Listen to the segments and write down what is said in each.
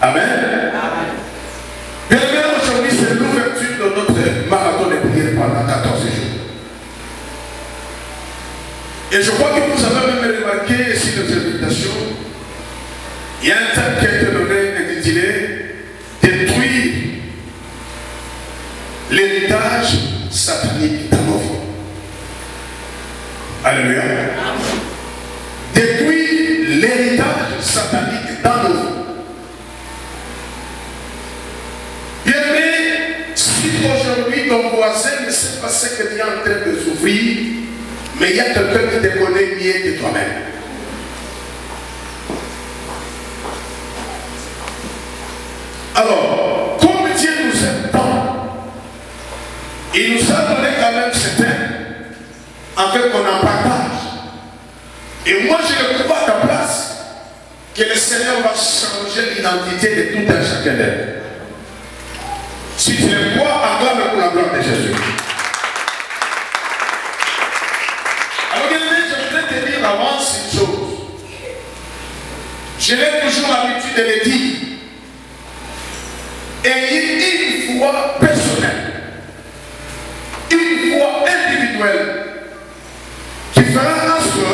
Amen. Bien aimé, aujourd'hui, c'est l'ouverture de notre marathon de prière pendant 14 jours. Et je crois que vous avez même remarqué sur nos invitations, il y a un thème qui a été donné intitulé Détruire l'héritage satanique dans nos vies. Alléluia. Détruire l'héritage satanique dans nos vies. Bien aimé, si aujourd'hui ton voisin ne sait pas ce que tu es en train de souffrir, mais il y a quelqu'un qui te connaît mieux que toi-même. Alors, comme Dieu nous aime tant, il nous a donné quand même ce thème, afin qu'on en partage. Et moi, je ne peux pas à ta place que le Seigneur va changer l'identité de tout un chacun d'eux. Si tu le crois, acclame pour la gloire de Jésus. Alors, bien aimé, je voudrais te dire d'avance une chose. Je n'ai toujours l'habitude de le dire. Ayez une foi personnelle, une foi individuelle, qui fera en ce que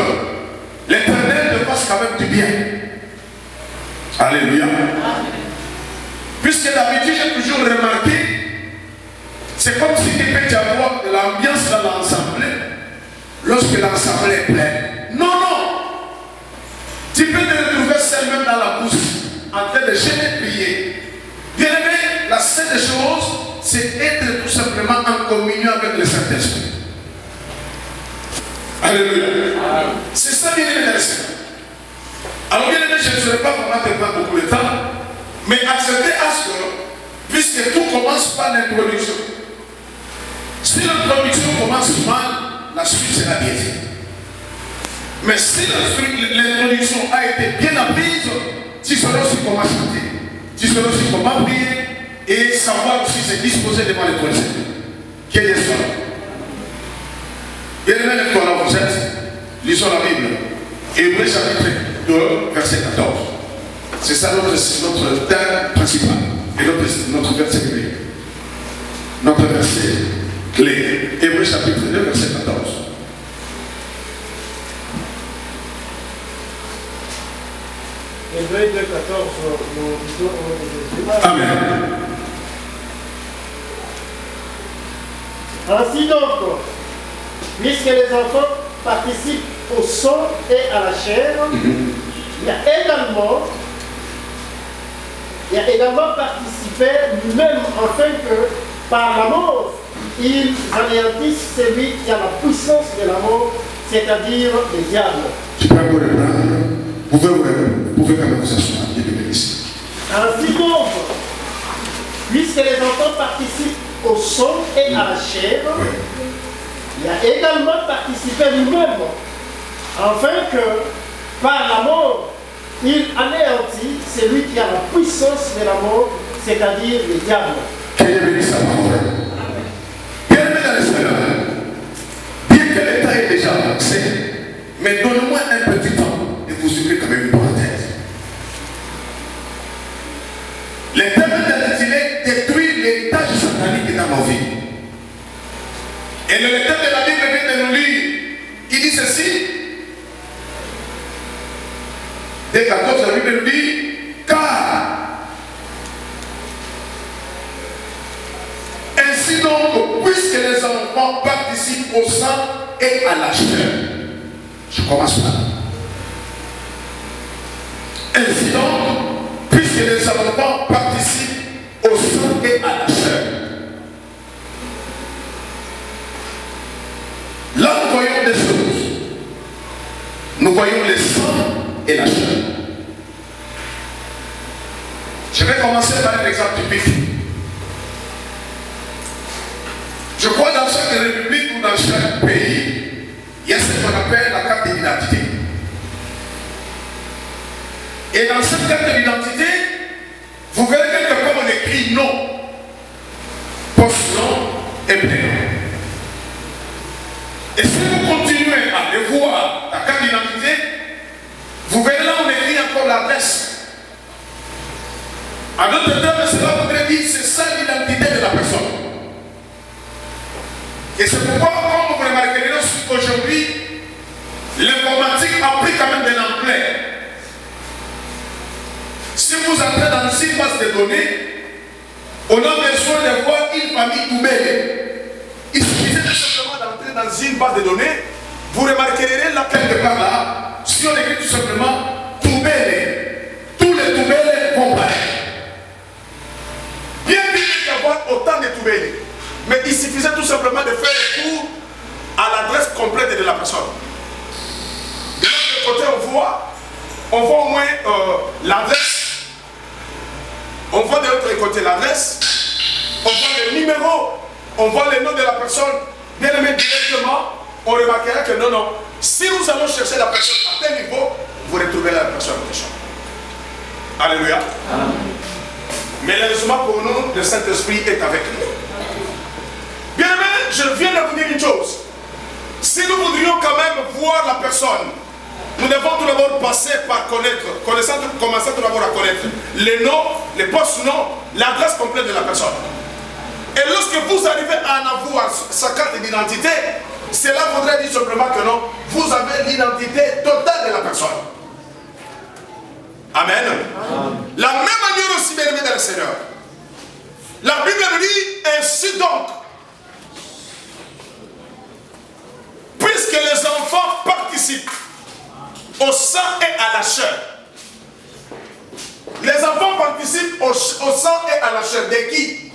l'Éternel te fasse quand même du bien. Alléluia. Puisque d'habitude, j'ai toujours remarqué, c'est comme si tu peux y avoir de l'ambiance dans l'ensemble, lorsque l'ensemble est plein. Non, non. Tu peux te retrouver seul même dans la bouche, en train de jeûner et prier. Bien aimé, la seule chose, c'est être tout simplement en communion avec le Saint-Esprit. Alléluia. C'est ça, bien aimé, dans le Seigneur. Alors, bien aimé, je ne serai pas vraiment te prendre beaucoup de temps, mais acceptez à ce que, puisque tout commence par l'introduction. Si l'introduction commence mal, la suite sera biaisée. Mais si l'introduction a été bien apprise, tu sauras aussi comment chanter. Tu sauras aussi comment prier et savoir aussi se disposer devant les trône. Quel est ce soir? Bien aimé, là vous êtes, lisons la Bible. Hébreux chapitre 2, verset 14. C'est ça notre thème principal et notre verset clé. Notre verset clé. Hébreux chapitre 2, verset 14. Hébreux 2, 14, nous disons. Amen. Ainsi donc, puisque les enfants participent au sang et à la chair, il y a également participé lui-même afin que par la mort, ils anéantissent celui qui a la puissance de la mort, c'est-à-dire le diable. Tu peux vous reprendre. Vous pouvez quand même vous asseoir. Dieu te bénisse. Ainsi donc, puisque les enfants participent au sang et à la chair, il a également participé lui-même, afin que par la mort, il anéantit celui qui a la puissance de la mort, c'est-à-dire le diable. Que Dieu bénisse sa parole. Bien aimé dans le Seigneur, bien que l'état est déjà avancé, mais donnez-moi un petit temps et vous ouvrez quand même une parenthèse. Le thème est intitulé Détruire l'héritage satanique dans nos vies. Et le lecteur de la Bible vient de nous lire. Il dit ceci. Dès 14, la Bible nous dit car ainsi donc, puisque les enfants participent au sang et à la chair. Je commence par là. Ainsi donc, puisque les enfants participent au sang et à la chair. Là, nous voyons des choses. Nous voyons le sang et la chair. Je vais commencer par un exemple typique. Je crois dans chaque république ou dans chaque pays, il y a ce qu'on appelle la carte d'identité. Et dans cette carte d'identité, vous verrez quelque part on écrit nom, post-nom et prénom. Et si vous continuez à le voir, la carte d'identité, vous verrez là on écrit encore l'adresse. En d'autres termes, cela voudrait dire c'est ça l'identité de la personne. Et c'est pourquoi, comme vous remarquerez aujourd'hui, l'informatique a pris quand même de l'ampleur. Si vous entrez dans une base de données, on a besoin de voir une famille Toubélé. Il suffisait tout simplement d'entrer dans une base de données, vous remarquerez là quelque part là, si on écrit tout simplement Toubélé, tous les Toubélé vont paraître. Bien qu'il y avoir autant de Toubélé, mais il suffisait tout simplement de faire le tour à l'adresse complète de la personne. De l'autre côté, on voit au moins l'adresse. On voit de l'autre côté l'adresse. On voit le numéro. On voit le nom de la personne. Bien aimé directement, on remarquera que non. Si nous allons chercher la personne à tel niveau, vous retrouverez la personne en question. Alléluia. Amen. Mais malheureusement pour nous, le Saint-Esprit est avec nous. Bien aimé, je viens de vous dire une chose. Si nous voudrions quand même voir la personne, nous devons tout d'abord passer par commencer tout d'abord à connaître les noms, les post-noms, l'adresse complète de la personne. Et lorsque vous arrivez à en avoir sa carte d'identité, cela voudrait dire simplement que non, vous avez l'identité totale de la personne. Amen. La même manière aussi, bien aimé dans le Seigneur. La Bible nous dit ainsi donc. Puisque les enfants participent au sang et à la chair. Les enfants participent au sang et à la chair. De qui?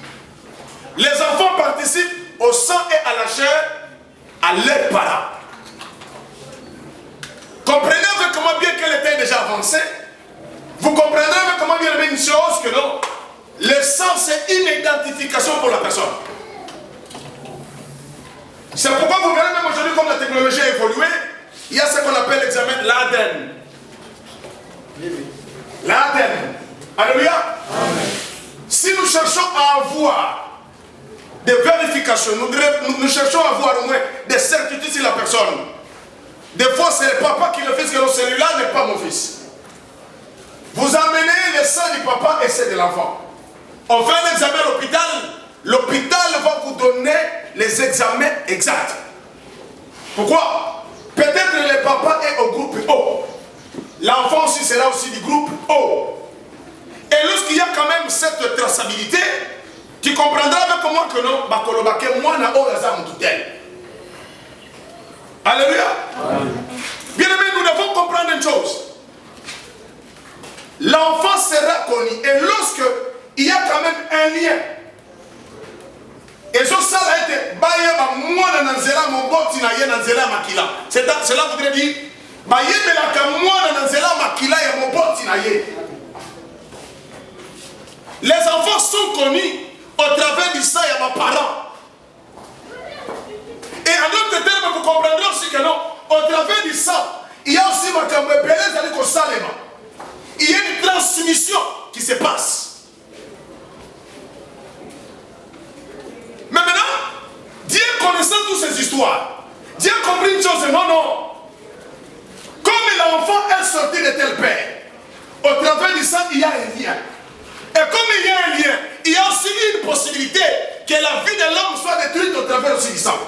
Les enfants participent au sang et à la chair à leurs parents. Comprenez avec comment bien qu'elle était déjà avancée. Vous comprenez avec comment bien une chose que non. Le sang c'est une identification pour la personne. C'est pourquoi vous verrez même aujourd'hui comme la technologie a évolué, il y a ce qu'on appelle l'examen l'ADN. L'ADN. Alléluia. Si nous cherchons à avoir des vérifications, nous cherchons à avoir au moins des certitudes sur la personne. Des fois c'est le papa qui le fait, que celui-là n'est pas mon fils. Vous amenez le sang du papa et c'est de l'enfant. On fait un examen à l'hôpital, l'hôpital va vous donner les examens exacts. Pourquoi? Peut-être que le papa est au groupe O. L'enfant aussi sera aussi du groupe O. Et lorsqu'il y a quand même cette traçabilité, tu comprendras avec moi que non, moi na o yazam tutel. Alléluia. Bien aimé, nous devons comprendre une chose. L'enfant sera connu. Et lorsque il y a quand même un lien. Et ça a été cela voudrait dire les enfants sont connus au travers du sang et de mes parents. Et en d'autres termes, vous comprendrez aussi que non, au travers du sang, il y a aussi il y a une transmission qui se passe. Mais maintenant, Dieu connaissant toutes ces histoires, Dieu a compris une chose, non. Comme l'enfant est sorti de tel père, au travers du sang, il y a un lien. Et comme il y a un lien, il y a aussi une possibilité que la vie de l'homme soit détruite au travers aussi du sang.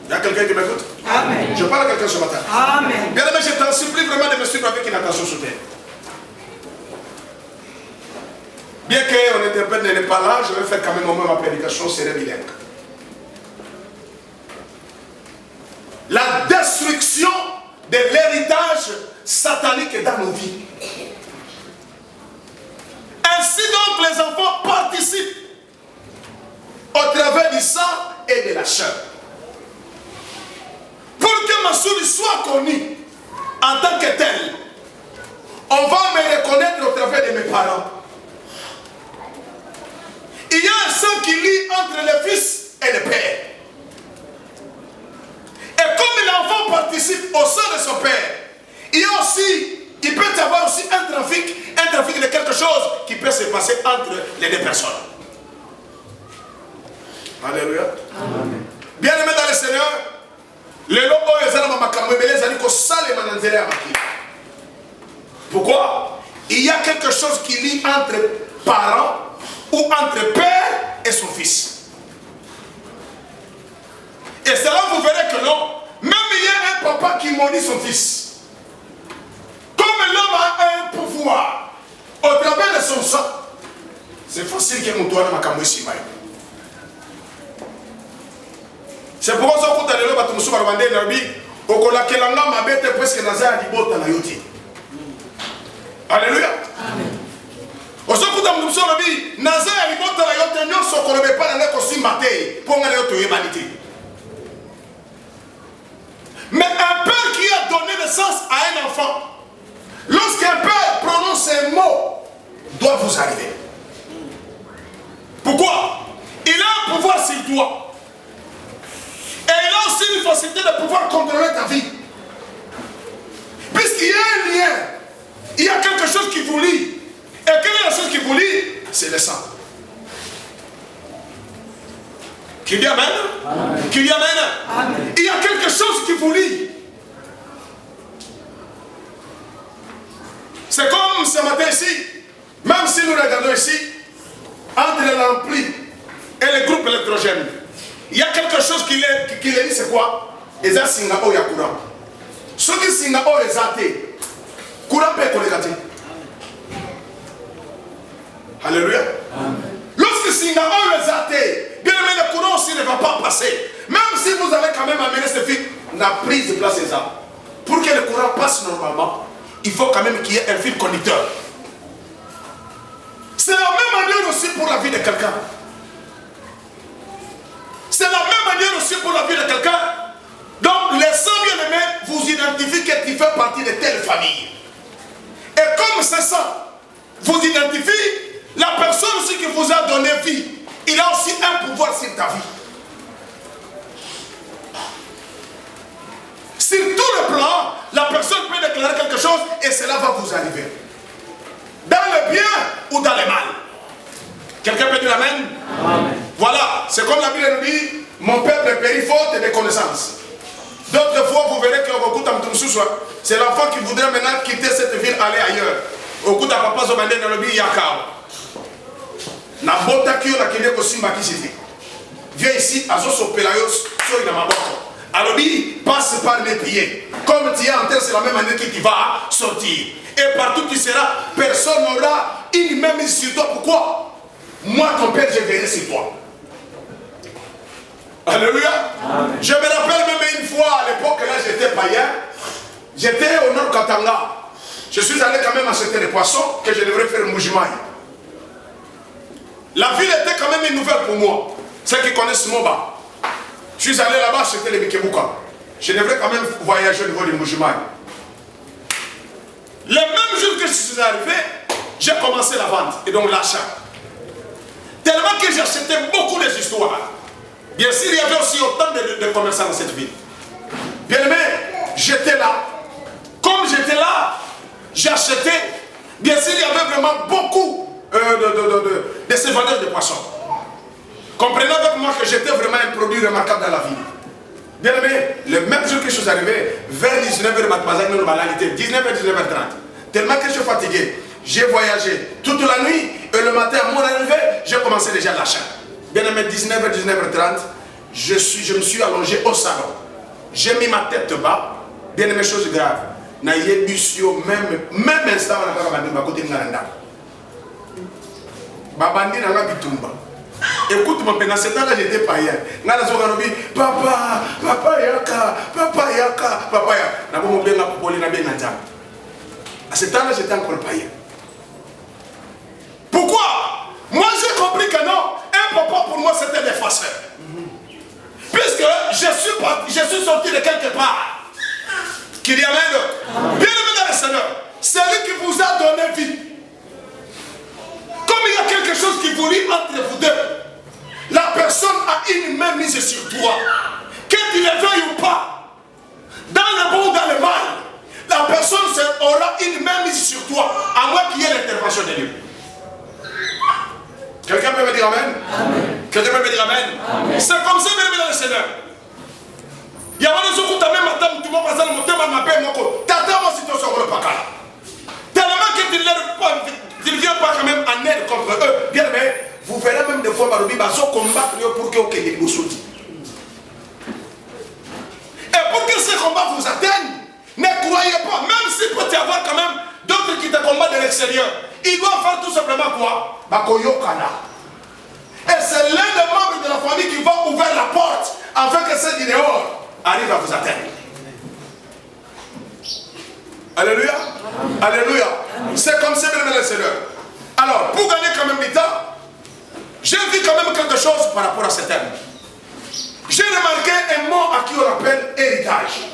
Il y a quelqu'un qui m'écoute? Amen. Je parle à quelqu'un ce matin. Amen. Bien aimé, je t'en supplie vraiment de me suivre avec une attention soudaine. Bien qu'on interprète n'est pas là, je vais faire quand même au moins ma prédication, c'est bilingue. La destruction de l'héritage satanique dans nos vies. Ainsi donc les enfants participent au travers du sang et de la chair. Pour que ma souris soit connue en tant que telle, on va me reconnaître au travers de mes parents. Il y a un sang qui lie entre le fils et le père. Et comme l'enfant participe au sang de son père, il peut y avoir aussi un trafic de quelque chose qui peut se passer entre les deux personnes. Alléluia. Amen. Bien aimé dans le Seigneur, les lots ezala makambo ebele ezali ko salema na nzela ya makila. Pourquoi? il y a quelque chose qui lie entre parents ou entre père et son fils. Et c'est là que vous verrez que non, même il y a un papa qui maudit son fils. Comme l'homme a un pouvoir au travers de son sang, c'est facile que mon toit ne m'a pas ici. C'est pourquoi ça coûte à l'élo bateau sur la bande de au colakelanga ma bête presque nazar di bota na yoti. Alléluia. Amen. Au sein où nous sommes dit nazar di bota na yoti nyo so ko le pas na ko simbate pour ngale to humanité. Mais un père qui a donné naissance à un enfant, lorsqu'un père prononce un mot, doit vous arriver. Pourquoi? Il a un pouvoir sur toi. Et il a aussi une facilité de pouvoir contrôler ta vie. Puisqu'il y a un lien, il y a quelque chose qui vous lie. Et quelle est la chose qui vous lie? C'est le sang. Qui dit amen? Amen. Qui dit amen? Amen. Il y a quelque chose qui vous lie. C'est comme ce matin ici, même si nous regardons ici, entre l'ampli et les groupes électrogènes, il y a quelque chose qui les dit, c'est quoi? Ils ont singa o ya courant. Ceux qui singa o les athées, courant peut être gâté. Alléluia. Lorsque singa o les athées, bien aimé, le courant aussi ne va pas passer. Même si vous avez quand même amené ce fil, la prise de place des arbres. Pour que le courant passe normalement, il faut quand même qu'il y ait un fil conducteur. C'est la même manière aussi pour la vie de quelqu'un. C'est la même manière aussi pour la vie de quelqu'un. Donc les saints bien-aimés vous identifient que tu fais partie de telle famille. Et comme c'est ça, vous identifie, la personne aussi qui vous a donné vie, il a aussi un pouvoir sur ta vie. Sur tout le plan, la personne peut déclarer quelque chose et cela va vous arriver. Dans le bien ou dans le mal. Quelqu'un peut dire amen? Amen. Voilà, c'est comme la Bible nous dit, mon peuple périt faute de connaissances. D'autres fois, vous verrez c'est l'enfant qui voudrait maintenant quitter cette ville, aller ailleurs. Au coup de papa, je vais dans le billet Yakao. Na bota qui a kende ko simba qui c'était. Viens ici, azo so pelayos, so ina maboko. Alors dit, passe par mes pieds. Comme tu es en terre, c'est la même année que tu vas sortir. Et partout tu seras, personne n'aura une même mise sur toi. Pourquoi? Moi, ton père, je verrai sur toi. Alléluia. Amen. Je me rappelle même une fois, à l'époque, là, j'étais païen. J'étais au nord Katanga. Je suis allé quand même acheter des poissons que je devrais faire Moujimaï. La ville était quand même une nouvelle pour moi. Ceux qui connaissent Moba. Je suis allé là-bas acheter les Mikebuka. Je devrais quand même voyager au niveau du Moujimaï. Le même jour que je suis arrivé, j'ai commencé la vente et donc l'achat. Tellement que j'ai acheté beaucoup d'histoires. Bien sûr, il y avait aussi autant de commerçants dans cette ville. Bien aimé, j'étais là. Comme j'étais là, j'ai acheté. Bien sûr, il y avait vraiment beaucoup de ces vendeurs de poissons. Comprenez avec moi que j'étais vraiment un produit remarquable dans la ville. Bien aimé, le même jour que je suis arrivé, vers 19h, 19h, 19h30, tellement que je suis fatigué, j'ai voyagé toute la nuit et le matin, à mon arrivée, j'ai commencé déjà l'achat. Bien aimé, 19h, 19h30, je me suis allongé au salon. J'ai mis ma tête bas. Bien aimé, chose grave. Même instant, on a dit côté de Babandi n'a pas bitumba. Écoute, mon père, dans ce temps-là, j'étais païen. Papa yaka. À ce temps-là, j'étais encore païen. Pourquoi? Moi, j'ai compris que non, un papa pour moi, c'était des farceurs. Puisque je suis sorti de quelque part. Qui dit amen. Bien aimé dans le Seigneur, c'est lui qui vous a donné vie. Comme il y a quelque chose qui vous lie entre vous deux, la personne a une main mise sur toi. Que tu le veuilles ou pas, dans le bon ou dans le mal, la personne aura une main mise sur toi, à moins qu'il y ait l'intervention de Dieu. Quelqu'un peut me dire amen? Amen. Quelqu'un peut me dire amen? Amen. C'est comme ça, bien aimé dans le Seigneur. Il y a des gens qui même madame, tout le monde passe dans mon thème, ma paix, mon corps. T'attends ma situation pour le pacala. Tellement que tu ne leur balobi bazo combattre pour que okende liboso ti. Et pour que ce combat vous atteigne, ne croyez pas, même s'il peut y avoir quand même d'autres qui te combattent de l'extérieur, il doit faire tout simplement quoi? Bakoyokana. Et c'est l'un des membres de la famille qui va ouvrir la porte afin que ceux du dehors arrivent à vous atteindre. Alléluia. Alléluia. C'est comme ça, mesdames et seigneurs. Alors, pour gagner quand même du temps, j'ai vu quand même quelque chose par rapport à ce thème. J'ai remarqué un mot à qui on appelle héritage.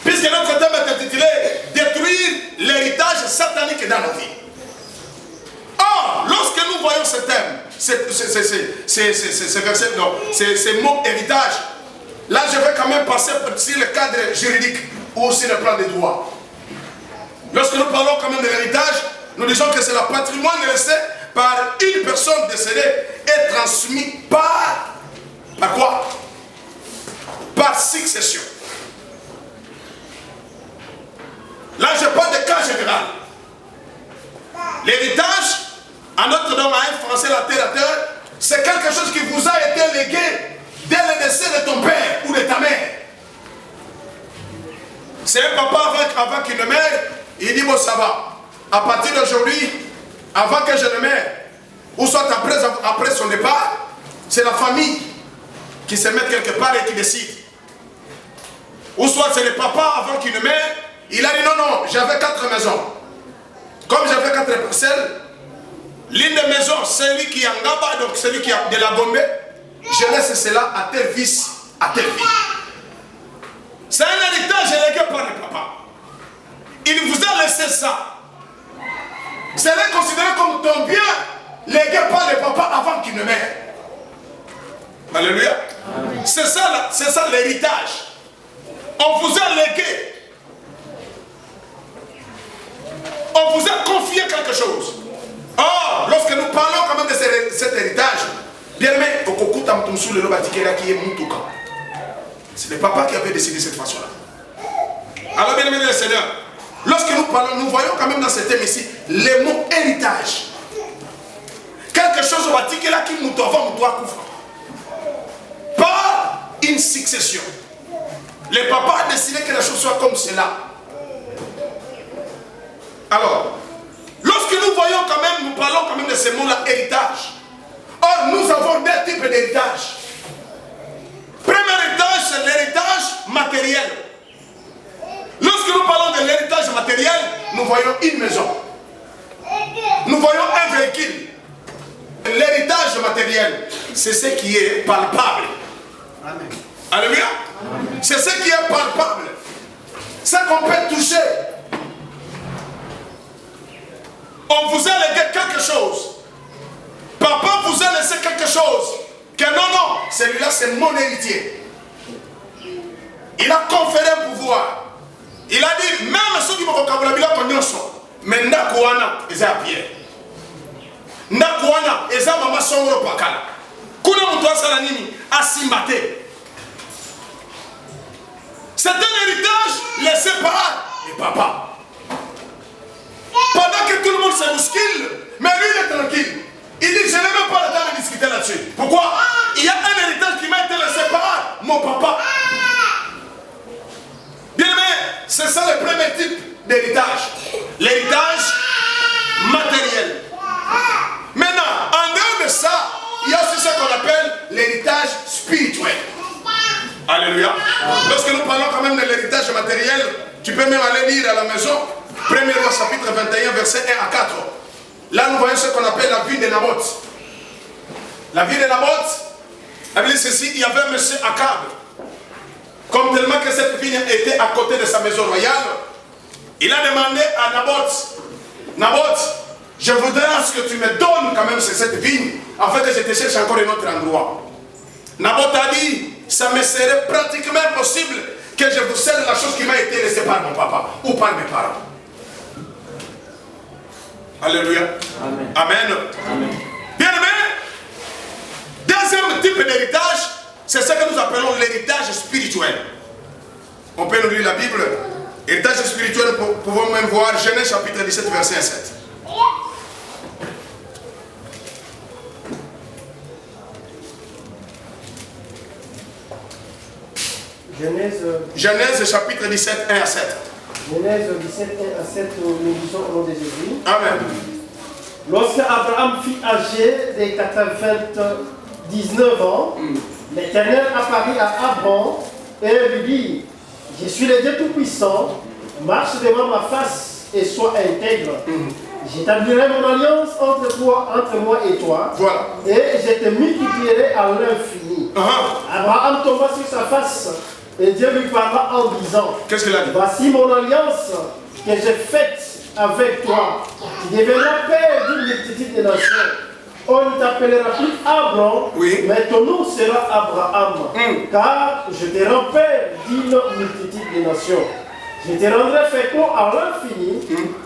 Puisque notre thème est intitulé détruire l'héritage satanique dans nos vies. Or, lorsque nous voyons ce thème, ces versets, non, ces mots héritage, là je vais quand même passer sur le cadre juridique ou aussi le plan des droits. Lorsque nous parlons quand même de l'héritage, nous disons que c'est le patrimoine laissé par une personne décédée et transmis par quoi? Par succession. Là, je parle de cas général. L'héritage, en notre nom, en français, la terre à terre, c'est quelque chose qui vous a été légué dès le décès de ton père ou de ta mère. C'est un papa avant qu'il ne meure, il dit bon, ça va. À partir d'aujourd'hui, avant que je ne meure, ou soit après son départ, c'est la famille qui se met quelque part et qui décide. Ou soit c'est le papa avant qu'il ne meure, il a dit non, non, j'avais 4 maisons. Comme j'avais 4 parcelles, l'une des maisons, celui qui est en Gaba, donc celui qui a de la Bombée, je laisse cela à tel fils, à tel fille. C'est un héritage légué par le papa. Il vous a laissé ça. C'est considéré comme ton bien légué par le papa avant qu'il ne meure. Alléluia. C'est ça l'héritage. On vous a légué. On vous a confié quelque chose. Or, lorsque nous parlons quand même de cet héritage, bien aimé, c'est le papa qui avait décidé de cette façon-là. Alors, bien aimé le Seigneur, lorsque nous parlons, nous voyons quand même dans ce thème ici, le mot héritage. Quelque chose au bâti là qui nous doit couvrir. Par une succession. Le papa a décidé que la chose soit comme cela. Alors, lorsque nous voyons quand même, nous parlons quand même de ce mot-là, héritage. Or, nous avons 2 types d'héritage. Premier héritage, c'est l'héritage matériel. Lorsque nous parlons de l'héritage matériel, nous voyons une maison. Nous voyons un véhicule. L'héritage matériel, c'est ce qui est palpable. Amen. Alléluia. C'est ce qui est palpable. Ce qu'on peut toucher. On vous a légué quelque chose. Papa vous a laissé quelque chose. Que non, non, celui-là c'est mon héritier. Il a conféré un pouvoir. Il a dit, même ceux qui vont vocabulaire qu'on y sont. Mais Nakouana, ils à Pierre. Nakouana, ils à Maman Songro Pakala. Kuna Moutoua Salanini, à Simbate. C'est un héritage laissé par les papas. Pendant que tout le monde se bouscule, mais lui il est tranquille. Il dit, je n'ai même pas le temps de discuter là-dessus. Pourquoi? Il y a un héritage qui m'a été laissé par mon papa. Bien aimé, c'est ça le premier type d'héritage. L'héritage matériel. Maintenant, en dehors de ça, il y a aussi ce qu'on appelle l'héritage spirituel. Alléluia. Lorsque nous parlons quand même de l'héritage matériel, tu peux même aller lire à la maison. 1er Roi chapitre 21, verset 1 à 4. Là, nous voyons ce qu'on appelle la vie de Naboth. La vie de Naboth, la Bible dit ceci, il y avait M. Akab. Comme tellement que cette vigne était à côté de sa maison royale, il a demandé à Naboth, Naboth, je voudrais à ce que tu me donnes quand même cette vigne, afin que je te cherche encore un autre endroit. Naboth a dit, ça me serait pratiquement impossible que je vous cède la chose qui m'a été laissée par mon papa ou par mes parents. Alléluia. Amen. Amen. Amen. Bien aimé, deuxième type d'héritage, c'est ce que nous appelons l'héritage spirituel. On peut nous lire la Bible. Héritage spirituel, nous pouvons même voir Genèse chapitre 17, verset 7. Genèse chapitre 17, 1 à 7. Genèse 17, 1 à 7, nous lisons au nom de Jésus. Amen. Lorsque Abraham fut âgé de 99 ans, l'Éternel apparut à Abraham et lui dit, je suis le Dieu Tout-Puissant, marche devant ma face et sois intègre. J'établirai mon alliance entre moi et toi, voilà. Et je te multiplierai à l'infini. Abraham tomba sur sa face et Dieu lui parla en disant, qu'est-ce qu'il a dit? Voici mon alliance que j'ai faite avec toi. Tu deviendras père d'une multitude de nations. On ne t'appellera plus Abraham, mais ton nom sera Abraham. Car je te rends père d'une multitude de nations. Je te rendrai fécond à l'infini.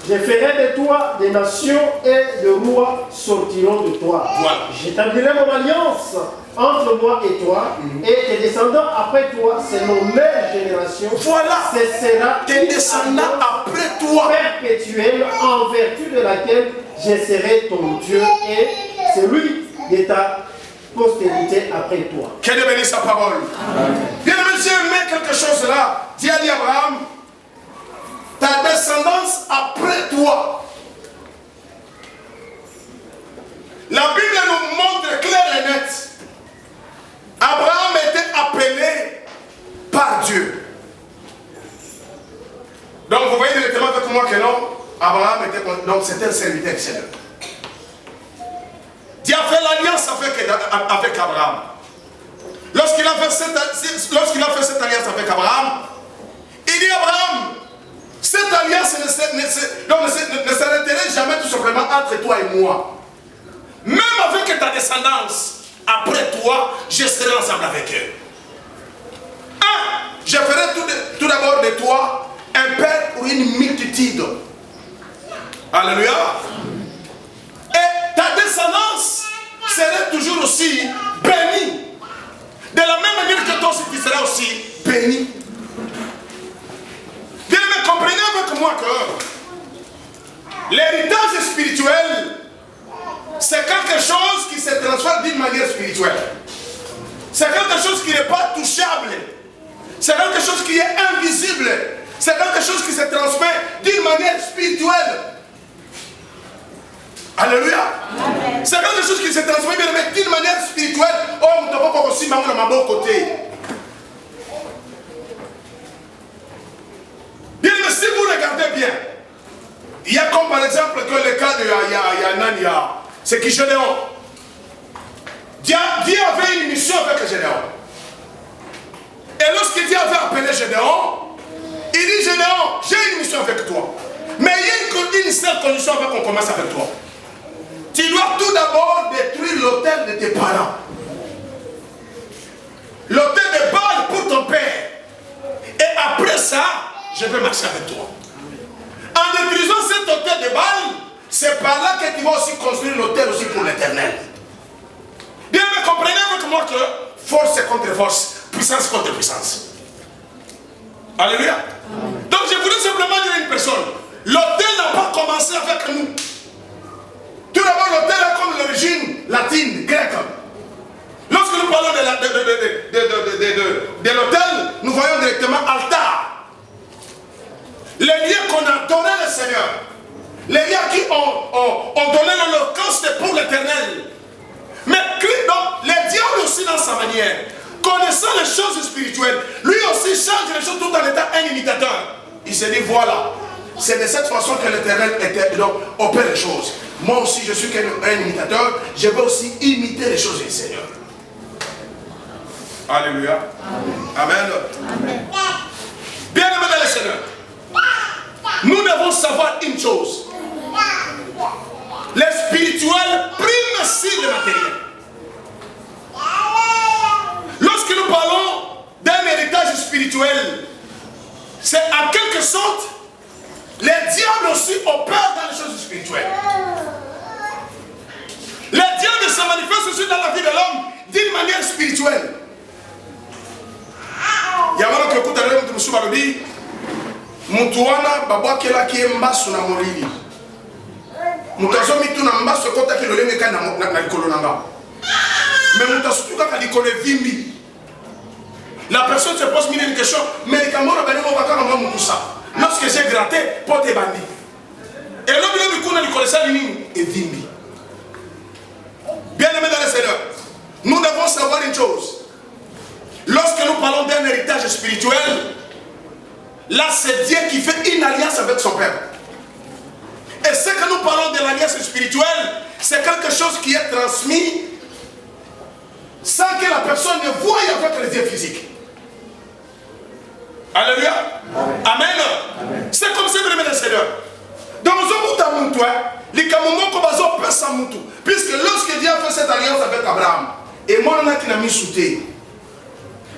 Je ferai de toi des nations et des rois sortiront de toi. Voilà. J'établirai mon alliance entre moi et toi, et tes descendants après toi, selon leur génération. Voilà. Ce sera tes descendants après toi, perpétuelle, en vertu de laquelle je serai ton Dieu et celui de ta postérité après toi. Que Dieu bénisse sa parole. Bien aimé, j'ai aimé quelque chose là. Dis à Abraham, ta descendance après toi. La Bible nous montre clair et net. Abraham était appelé par Dieu. Donc vous voyez directement avec moi que non, Abraham était, donc c'était un serviteur excellent. Dieu a fait l'alliance avec Abraham. Lorsqu'il a fait cette alliance avec Abraham, il dit Abraham, cette alliance ne s'arrêterait jamais tout simplement entre toi et moi. Même avec ta descendance, après toi, je serai ensemble avec eux. Je ferai tout d'abord de toi un père pour une multitude. Alléluia. Et ta descendance serait toujours aussi bénie. De la même manière que toi aussi, tu seras aussi béni. Bien, mais comprenez avec moi que l'héritage spirituel, c'est quelque chose qui se transforme d'une manière spirituelle. C'est quelque chose qui n'est pas touchable. C'est quelque chose qui est invisible. C'est quelque chose qui se transmet d'une manière spirituelle. Alléluia. C'est quelque chose qui se transmet d'une manière spirituelle. Oh, nous ne pouvons pas aussi mettre ma bon côté. Bien, mais si vous regardez bien, il y a comme par exemple que le cas de Anania, c'est qui Gédéon. Dieu avait une mission avec Gédéon. Et lorsque Dieu avait appelé Gédéon, il dit Gédéon, j'ai une mission avec toi. Mais il y a une seule condition avant qu'on commence avec toi. Tu dois tout d'abord détruire l'autel de tes parents. L'autel de Baal pour ton père. Et après ça, je vais marcher avec toi. En détruisant cet autel de Baal, c'est par là que tu vas aussi construire l'autel aussi pour l'éternel. Bien, mais comprenez avec moi que force contre force, puissance contre puissance. Alléluia. Donc je voudrais simplement dire à une personne, l'autel n'a pas commencé avec nous. Tout d'abord, l'autel a comme l'origine latine, grecque. Lorsque nous parlons de l'autel, nous voyons directement altar. Les lieux qu'on a donné le Seigneur, les lieux qui ont donné l'holocauste pour l'éternel. Mais donc, le diable aussi dans sa manière, connaissant les choses spirituelles, lui aussi change les choses tout en étant un imitateur. Il s'est dit voilà, c'est de cette façon que l'éternel opère les choses. Moi aussi je suis un imitateur, je vais aussi imiter les choses du Seigneur. Alléluia. Amen. Amen. Bien aimé dans le Seigneur, nous devons savoir une chose. Le spirituel prime sur le matériel. Lorsque nous parlons d'un héritage spirituel, c'est en quelque sorte les diables aussi opèrent dans les choses spirituelles. Les diables se manifestent aussi dans la vie de l'homme d'une manière spirituelle. Il y a un que tout à l'heure, nous sommes dit, Mutuana, Baba Kela qui est mbasso na morili. Mutazo mitu na mbasso kota ki lolenge ka na likolo nanga. Mais mutasutuka ka likolo vimbi. La personne se pose une question, mais quand lorsque j'ai gratté, porte bandit. Et l'homme qu'on a du connaissant est vimbi. Bien aimé dans le Seigneur, nous devons savoir une chose. Lorsque nous parlons d'un héritage spirituel, là c'est Dieu qui fait une alliance avec son peuple. Et ce que nous parlons de l'alliance spirituelle, c'est quelque chose qui est transmis sans que la personne ne voie avec les yeux physiques. Alléluia. Amen. Amen. C'est comme ça que le Seigneur. Donc, puisque lorsque Dieu a fait cette alliance avec Abraham, et moi, on a qui n'a mis sous terre,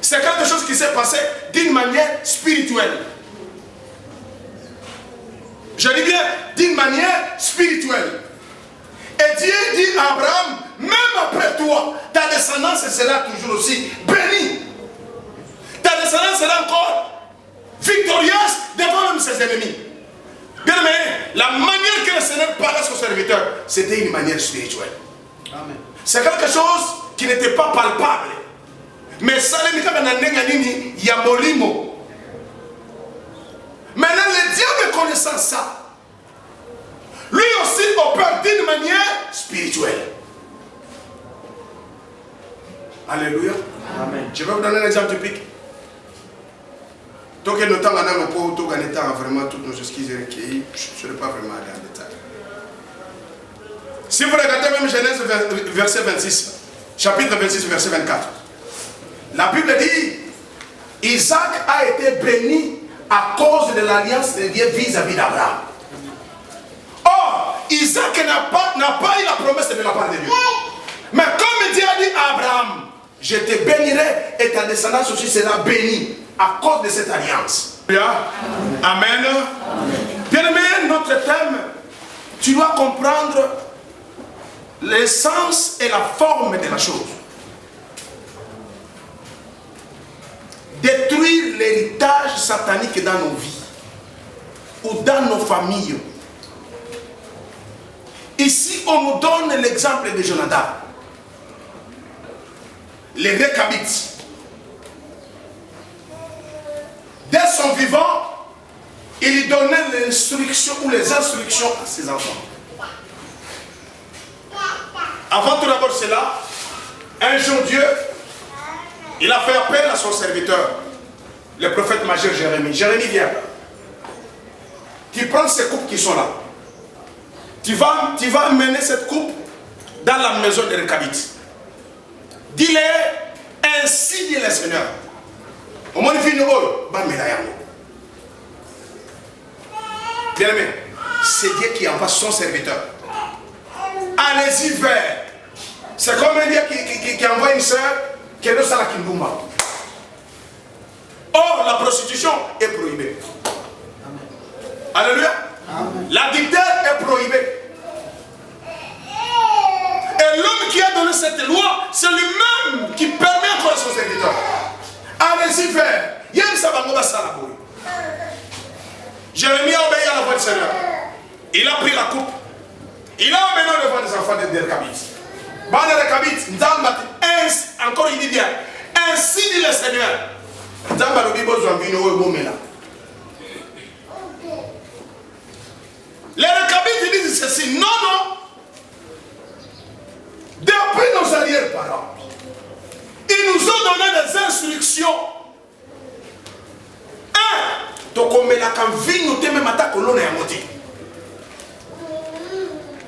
c'est quelque chose qui s'est passé d'une manière spirituelle. Je dis bien d'une manière spirituelle. Et Dieu dit à Abraham, même après toi, ta descendance sera toujours aussi bénie. Ta descendance sera encore victorieuse devant même ses ennemis. Bien aimé, la manière que le Seigneur parlait à son serviteur, c'était une manière spirituelle. C'est quelque chose qui n'était pas palpable. Mais ça, il y a molimo. Maintenant, le Dieu me connaissant ça, lui aussi opère d'une manière spirituelle. Alléluia. Amen. Je vais vous donner un exemple typique. Donc, le temps vraiment toutes nos excuses recueillies, je ne vais pas vraiment aller en détail. Si vous regardez même Genèse verset 26, chapitre 26, verset 24, la Bible dit, Isaac a été béni à cause de l'alliance de Dieu vis-à-vis d'Abraham. Or, Isaac n'a pas eu la promesse de la part de Dieu. Mais comme Dieu a dit à Abraham, je te bénirai et ta descendance aussi sera bénie à cause de cette alliance. Amen. Bien-aimé, notre thème, tu dois comprendre l'essence et la forme de la chose. Détruire l'héritage satanique dans nos vies ou dans nos familles. Ici, on nous donne l'exemple de Jonadab. Les Récabites. Dès son vivant, il lui donnait l'instruction ou les instructions à ses enfants. Avant tout d'abord cela, un jour Dieu, il a fait appel à son serviteur, le prophète majeur Jérémie. Jérémie, viens. Tu prends ces coupes qui sont là. Tu vas amener cette coupe dans la maison des Récabites. Dis-les, ainsi dit le Seigneur. Au moins, il bien aimé, c'est Dieu qui envoie son serviteur. Allez-y vers. C'est comme un Dieu qui envoie une soeur qui est dans la Kindumba. Or, la prostitution est prohibée. Alléluia. L'adultère est prohibé. Et l'homme qui a donné cette loi, c'est lui-même qui permet encore à son serviteur. Allez-y faire. Jérémie a obéi à la voix du Seigneur. Il a pris la coupe. Il a amené devant les enfants des Récabites. Encore il dit bien. Ainsi dit le Seigneur. Les Récabites disent ceci. Non, non. Depuis nos arrière-parents, ils nous ont donné des instructions.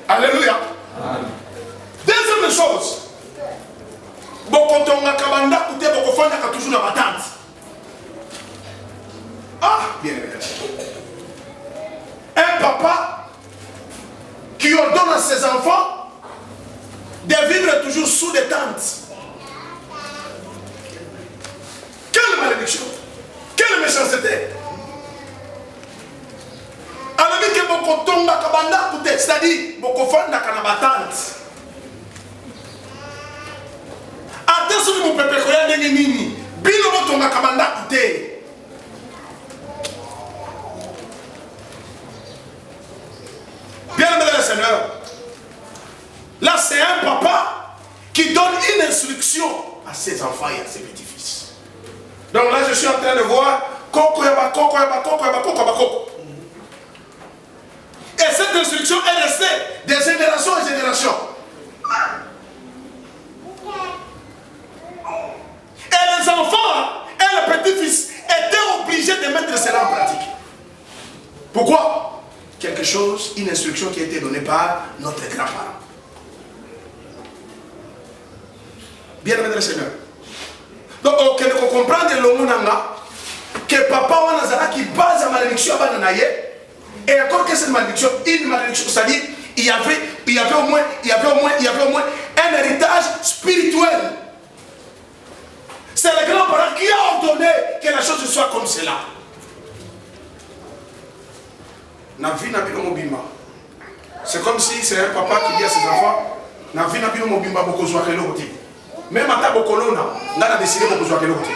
Alléluia. Deuxième chose, toujours la battante. Ah, bien. Un papa qui ordonne à ses enfants de vivre toujours sous des tentes. Quelle malédiction! Quelle méchanceté! Alors que beaucoup tomba kabanda kute, c'est-à-dire beaucoup fanda kanabatante. Attention de mon peuple koya ndenge nini, bino botonga kabanda kute. Bien aimé le Seigneur. Là c'est un papa qui donne une instruction à ses enfants et à ses petits-fils. Donc là, je suis en train de voir Koko Yaba, Koko Yaba, Koko Yaba, Koko Yaba, Koko. Et cette instruction est restée de génération en génération. Et les enfants et les petits-fils étaient obligés de mettre cela en pratique. Pourquoi? Quelque chose, une instruction qui a été donnée par notre grand-parent. Bien aimé le Seigneur. Donc, on comprend de l'homonanga que papa wana zala qui base la malédiction à Bananaye. Et encore que cette malédiction, une malédiction, c'est-à-dire, il y avait au moins un héritage spirituel. C'est le grand-parent qui a ordonné que la chose soit comme cela. C'est comme si c'est un papa qui dit à ses enfants, même à ta bokolona, on a décidé de vous côté.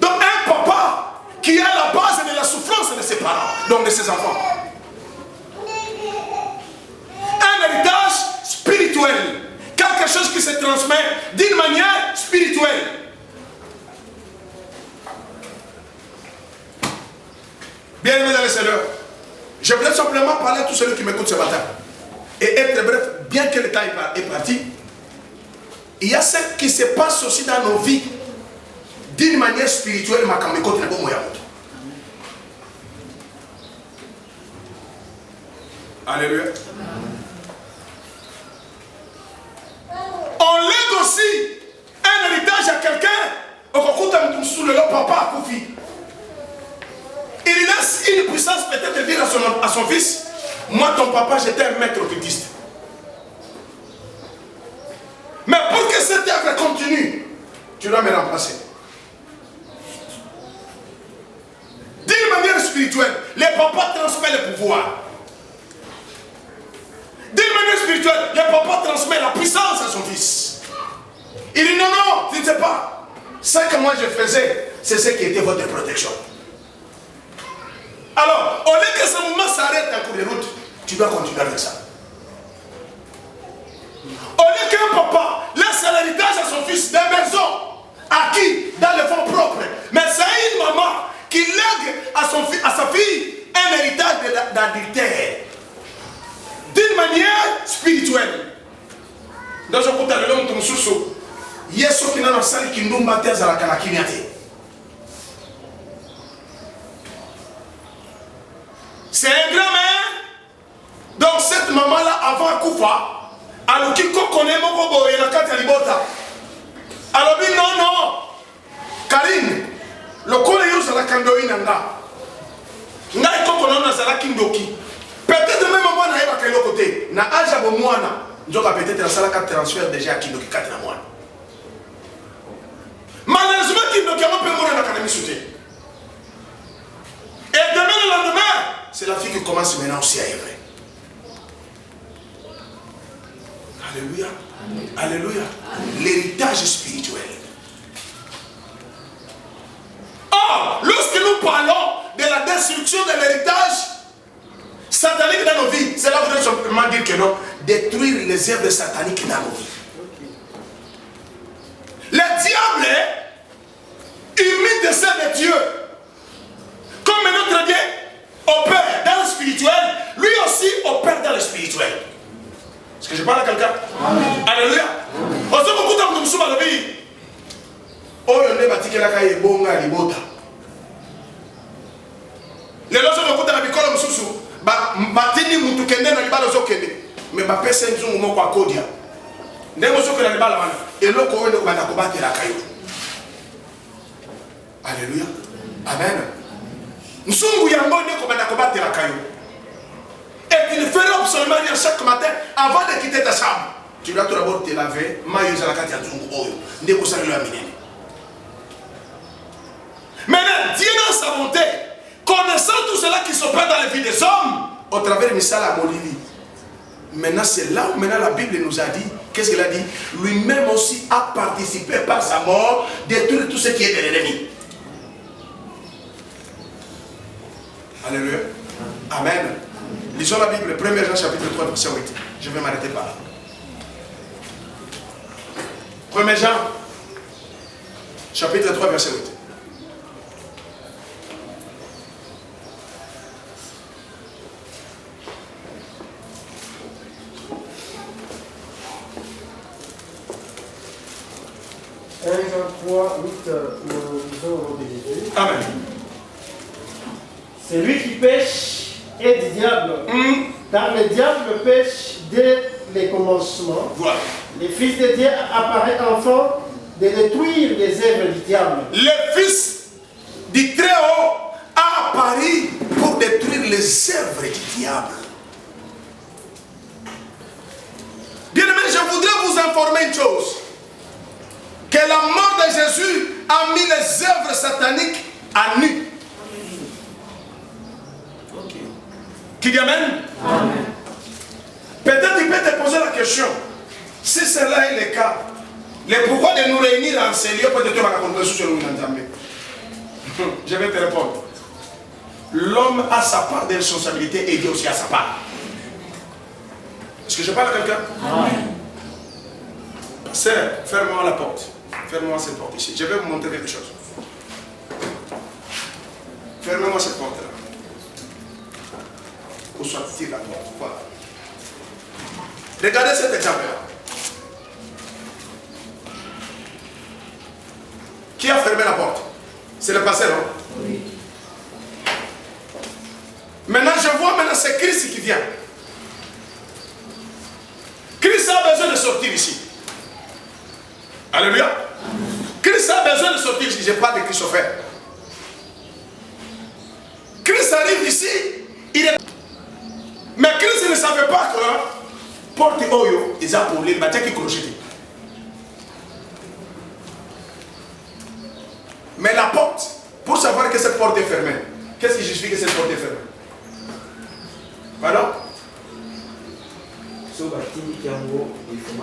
Donc un papa qui a la base de la souffrance de ses parents, donc de ses enfants. Un héritage spirituel. Quelque chose qui se transmet d'une manière spirituelle. Bien aimé dans le Seigneur, je voulais simplement parler à tous ceux qui m'écoutent ce matin. Et être bref, bien que le temps est parti, il y a ce qui se passe aussi dans nos vies d'une manière spirituelle. Alléluia. On lègue aussi un héritage à quelqu'un. Le papa Koufi. Il laisse une puissance peut-être de dire à son fils, moi ton papa j'étais un maître occultiste. Mais pour que cette œuvre continue, tu dois me remplacer. D'une manière spirituelle, les papas transmettent le pouvoir. D'une manière spirituelle, le papa transmet la puissance à son fils. Il dit non, non, tu ne sais pas. Ce que moi je faisais, c'est ce qui était votre protection. Alors, au lieu que ce mouvement s'arrête en cours de route, tu dois continuer avec ça. Au lieu qu'un papa laisse l'héritage à son fils des maisons acquis dans le fonds propre, mais c'est une maman qui lègue à sa fille un héritage d'adultère d'une manière spirituelle. Dans un côté de l'homme, ton sous-sous, Yeso qui n'a pas sali qui nous maté à la kanakiniate. C'est un grand-mère. Donc cette maman-là, avant Koufa, alors qu'il connaît mon bobo et la carte à l'ibota. Alors dit non, non. Karine, le connaît où ça la kandoï nanga. N'a pas connaît ça la kindoki. Peut-être même moi n'a pas qu'à côté. Na aja bo moana. Njoka peut-être la sala carte transfert déjà à kindoki 4 na moana. Malheureusement, kindoki a pas pu mourir dans la kanami. Et demain le lendemain, c'est la fille qui commence maintenant aussi à œuvrer. Alléluia. Alléluia. L'héritage spirituel. Or, lorsque nous parlons de la destruction de l'héritage satanique dans nos vies, cela voudrait simplement dire que non, détruire les œuvres sataniques dans nos vies. Le diable imite des saints de Dieu. Comme notre Dieu opère dans le spirituel, lui aussi opère dans le spirituel. Est-ce que je parle à quelqu'un? Alléluia. On se beaucoup de gens dans la vie. Oh, il y a des bâtiments qui sont bons à l'ibota. Les gens qui sont beaucoup dans la vie, comme Soussou, Batini Moutoukende dans les balles aux Okende. Mais ma personne est un peu à Kodia. N'est pas ce que les balles et l'eau qu'on veut combattre la caillou. Alléluia. Amen. Nous sommes combattre la caillou. Et tu ne feras absolument rien chaque matin avant de quitter ta chambre. Tu dois tout d'abord te laver, maïs à la carte à Zungu Oyo. Maintenant, Dieu dans sa bonté, connaissant tout cela qui s'opère dans la vie des hommes, au travers de Missal à Bolivie. Maintenant, c'est là où la Bible nous a dit, qu'est-ce qu'elle a dit? Lui-même aussi a participé par sa mort, détruire tout ce qui est de l'ennemi. Alléluia. Amen. Lisons la Bible, 1 Jean chapitre 3, verset 8. Je vais m'arrêter par là. 1 1 Jean, chapitre 3, verset 8. Jean 3, 8, nous lisons au nom de Jésus. Amen. Celui qui pêche est du diable, car le diable pêche dès les commencements. Voilà. Le Fils de Dieu apparaît enfin de détruire les œuvres du diable. Le Fils du Très-Haut a apparu pour détruire les œuvres du diable. Bien-aimés, je voudrais vous informer une chose. Que la mort de Jésus a mis les œuvres sataniques à nu. Qui dit Amen? Amen. Peut-être il peut te poser la question. Si cela est le cas, le pourquoi de nous réunir en ces lieux, peut-être que tu vas comprendre sur nous. Je vais te répondre. L'homme a sa part de responsabilité et Dieu aussi a sa part. Est-ce que je parle à quelqu'un? Amen. Pasteur, ferme-moi la porte. Ferme-moi cette porte ici. Je vais vous montrer quelque chose. Fermez-moi cette porte-là. Où soit-il la porte? Voilà. Regardez cet exemple-là. Qui a fermé la porte? C'est le pasteur, non? Oui. Maintenant, je vois, c'est Christ qui vient. Christ a besoin de sortir ici. Alléluia. Christ a besoin de sortir ici. Je parle de Christopher. Christ arrive ici. Mais Christ ne savait pas que porte Oyo, ils ont pour les bâtiments qui crochetent. Mais la porte, pour savoir que cette porte est fermée, qu'est-ce qui justifie que cette porte est fermée? Pardon? Ce qui va t'indiquer yango, il faut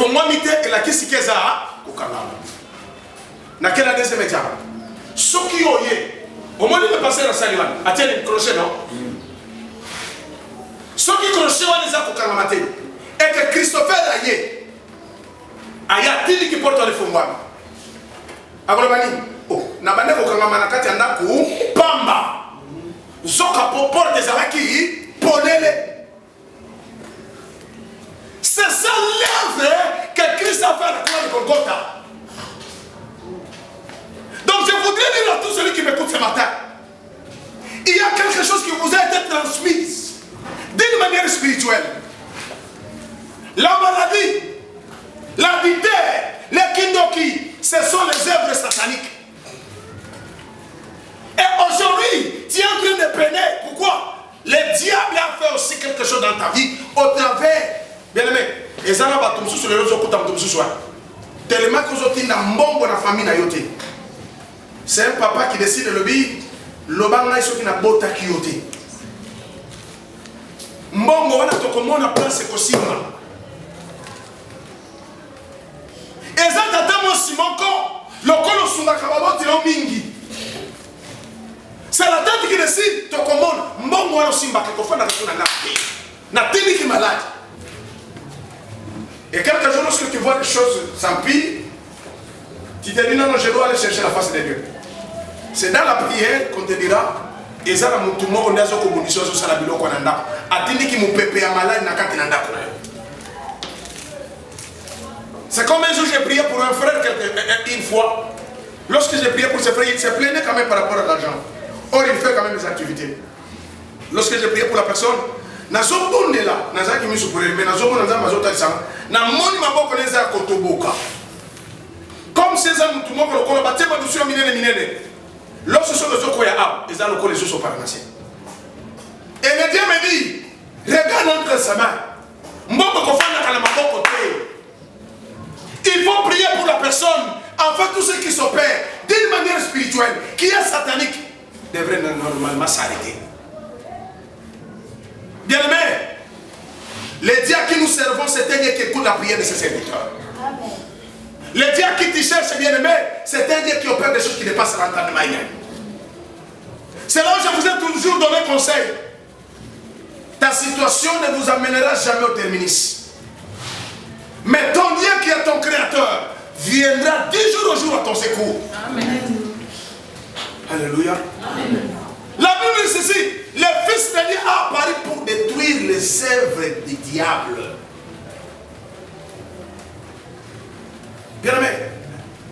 moi miter et la kisi keza au kanama. Na quelle deuxième étape? Ce qui oye, au moins il est passé dans Saliman, a-t-il un crochet non? Ce qui crochet on les a au kanama et que Christopher aïe, aya tindi qui porte le fongwami. Agolobani, oh, na bande au kanama na kati anda ku pamba. Zoka porte des araki, ponele. C'est ça l'œuvre que Christ a fait à la croix de Golgotha. Donc je voudrais dire à tous ceux qui m'écoutent ce matin, il y a quelque chose qui vous a été transmis d'une manière spirituelle. La maladie, la dithère, les kindoki, ce sont les œuvres sataniques. Et aujourd'hui, tu es en train de peiner. Pourquoi? Le diable a fait aussi quelque chose dans ta vie au travers. Bien aimé, et ça va tomber sur les réseaux tellement que vous avez un bon dans la famille. C'est un papa qui décide de le dire, le banga est qui n'a pas de kioté. Mbongo wana tokomo na place kosima. Et ça tata mo simoko, lokolo sunga kababoti lo mingi. C'est la tête qui décide tokomo mbongo wana simba ko fana ko na ngapi. Na tini qui malade. Et quelques jours, lorsque tu vois les choses s'empilent, tu te dis non, je dois aller chercher la face de Dieu. C'est dans la prière qu'on te dira, et ça, tout le monde a une condition sur la bilo qu'on a. Attendez qu'il me pépé à malade, n'a qu'à c'est comme un jour j'ai prié pour un frère une fois. Lorsque j'ai prié pour ce frère, il s'est plaint quand même par rapport à l'argent. Or, il fait quand même des activités. Lorsque j'ai prié pour la personne, nazobonde là, nazaki misu pour mais nazobonde nzamba zotalisa na moni maboko neza kotoboka. Comme ces hommes tout le monde le batema dessus minene. Lorsque ce sont les ya ils ont les choses au parnassé. Et le Dieu me dit, regarde entre sa main. Mboko kofana kala maboko te. Il faut prier pour la personne, enfin tout ce qui s'opère d'une manière spirituelle, qui est satanique, devrait normalement s'arrêter. Bien-aimé, le Dieu qui nous servons, c'est un Dieu qui écoute la prière de ses serviteurs. Amen. Le Dieu qui te cherche, bien-aimé, c'est un Dieu qui opère des choses qui dépassent l'entendement humain. C'est là où je vous ai toujours donné conseil. ta situation ne vous amènera jamais au terminus. Mais ton Dieu qui est ton créateur viendra 10 jours au jour à ton secours. Amen. Alléluia. Amen. La Bible dit ceci, le Fils de Dieu a apparu pour détruire les œuvres du diable. Bien aimé,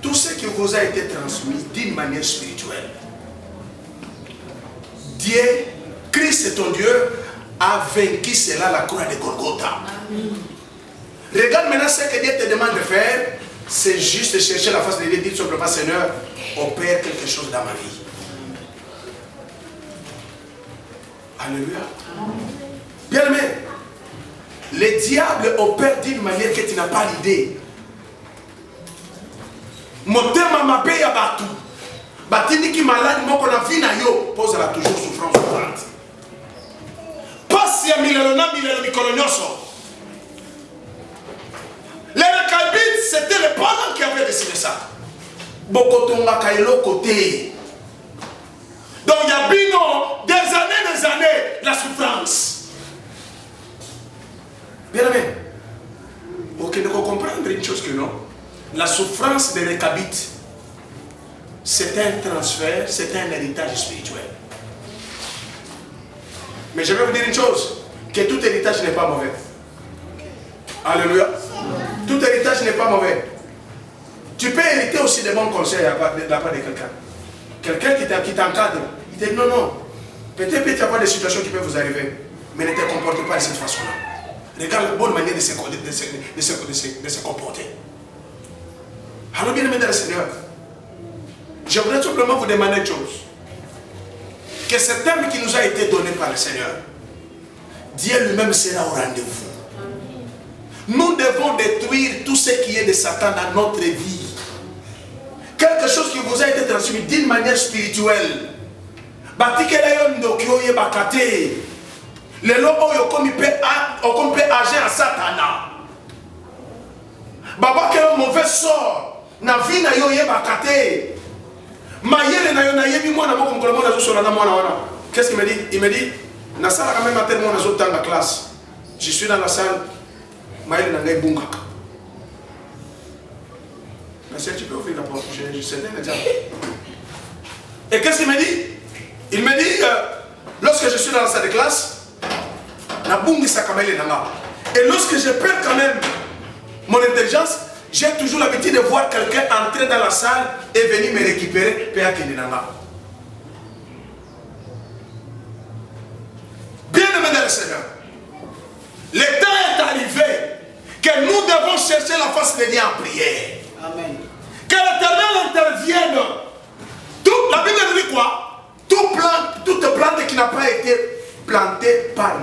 tout ce qui vous a été transmis d'une manière spirituelle, Dieu, Christ est ton Dieu, a vaincu cela à la croix de Golgotha. Amen. Regarde maintenant ce que Dieu te demande de faire, c'est juste de chercher la face de Dieu, dire simplement Seigneur, opère quelque chose dans ma vie. Alléluia. Bien aimé, le diable opère d'une manière que tu n'as pas l'idée. Mon thème m'a payé à Batou. Batini qui malade, moi qu'on a vu na yo, pose la toujours souffrance. Passe à Milelona, Mikolonioso. Les Rechabites, c'était les parents qui avaient décidé ça. Bokotonga Kailo côté. Donc il y a bino des années, la souffrance. Bien aimé, ok, nous comprendre une chose que non. La souffrance des Rechabites, c'est un transfert, c'est un héritage spirituel. Mais je vais vous dire une chose, que tout héritage n'est pas mauvais. Alléluia. Tout héritage n'est pas mauvais. Tu peux hériter aussi des bons conseils de la part de quelqu'un. Quelqu'un qui t'encadre, il te dit non, non. Peut-être peut y avoir des situations qui peuvent vous arriver, mais ne te comporte pas de cette façon-là. Regarde la bonne manière de se comporter. Alors bien aimé dans le Seigneur, je voudrais simplement vous demander une chose. Que ce terme qui nous a été donné par le Seigneur, Dieu lui-même sera au rendez-vous. Nous devons détruire tout ce qui est de Satan dans notre vie. Quelque chose qui vous a été transmis d'une manière spirituelle. Le lobo on peut agir à Satana. Baba qui a un mauvais sort. Na vie na yo bakate. Mayele na yo na yebi mwana moko mkolomona zo solana mwana wana. Qu'est-ce qu'il me dit? Il me dit na sala quand même à terme on a zo dans la classe. Je suis dans la salle. Mayele na ngai bungaka. Mais si tu peux ouvrir la porte, je sais bien déjà. Et qu'est-ce qu'il me dit? Il me dit lorsque je suis dans la salle de classe, na bungi sakamele nanga. Et lorsque je perds quand même mon intelligence, j'ai toujours l'habitude de voir quelqu'un entrer dans la salle et venir me récupérer. Bien aimé dans le Seigneur, le temps est arrivé que nous devons chercher la face de Dieu en prière. Amen. Que l'Éternel intervienne. La Bible nous dit quoi? Toute plante qui n'a pas été plantée par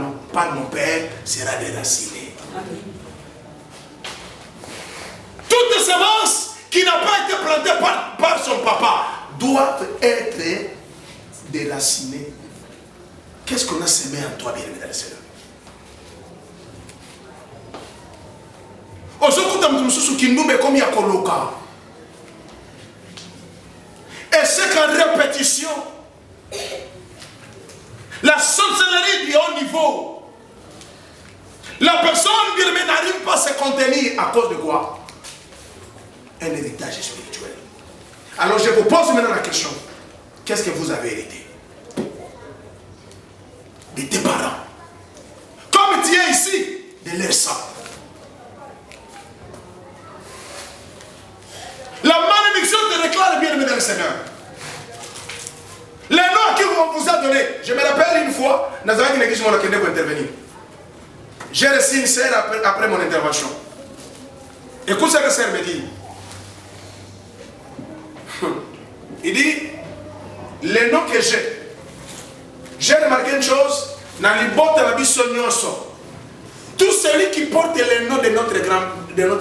mon Père sera déracinée. Amen. Toute semence qui n'a pas été plantée par son papa doit être déracinée. Qu'est-ce qu'on a semé en toi, bien-aimé dans le Seigneur? Et c'est qu'en répétition, la sorcellerie du haut niveau, la personne, bien-aimé, n'arrive pas à se contenir à cause de quoi? Un héritage spirituel. Alors je vous pose maintenant la question. Qu'est-ce que vous avez hérité? De tes parents. Comme tu es ici, de leur sang. La malédiction te déclare bien aimé dans le Seigneur. Les noms qu'on vous a donné, je me rappelle une fois, Nazareth qui néglige mon académie pour intervenir. J'ai reçu une sœur après mon intervention. Écoute ce que la sœur me dit. Il dit, les noms que j'ai remarqué une chose, dans les bottes de la Bissonioso, tout celui qui porte le nom de notre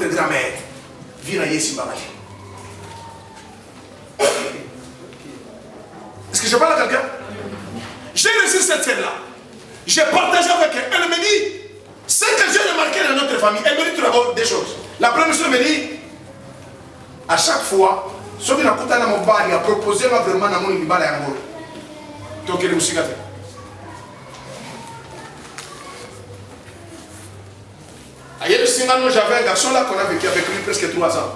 grand-mère, vient à Yessi Babali. Est-ce que je parle à quelqu'un? J'ai reçu cette scène-là. J'ai partagé avec elle. Elle me dit, ce que j'ai remarqué dans notre famille, elle me dit tout d'abord des choses. La première chose, elle me dit, à chaque fois, ce qui n'a pas été mon bar, il a proposé vraiment dans mon libala et en gros. Donc, il est aussi gâté. Ailleurs, j'avais un garçon là qu'on a vécu avec lui presque 3 ans.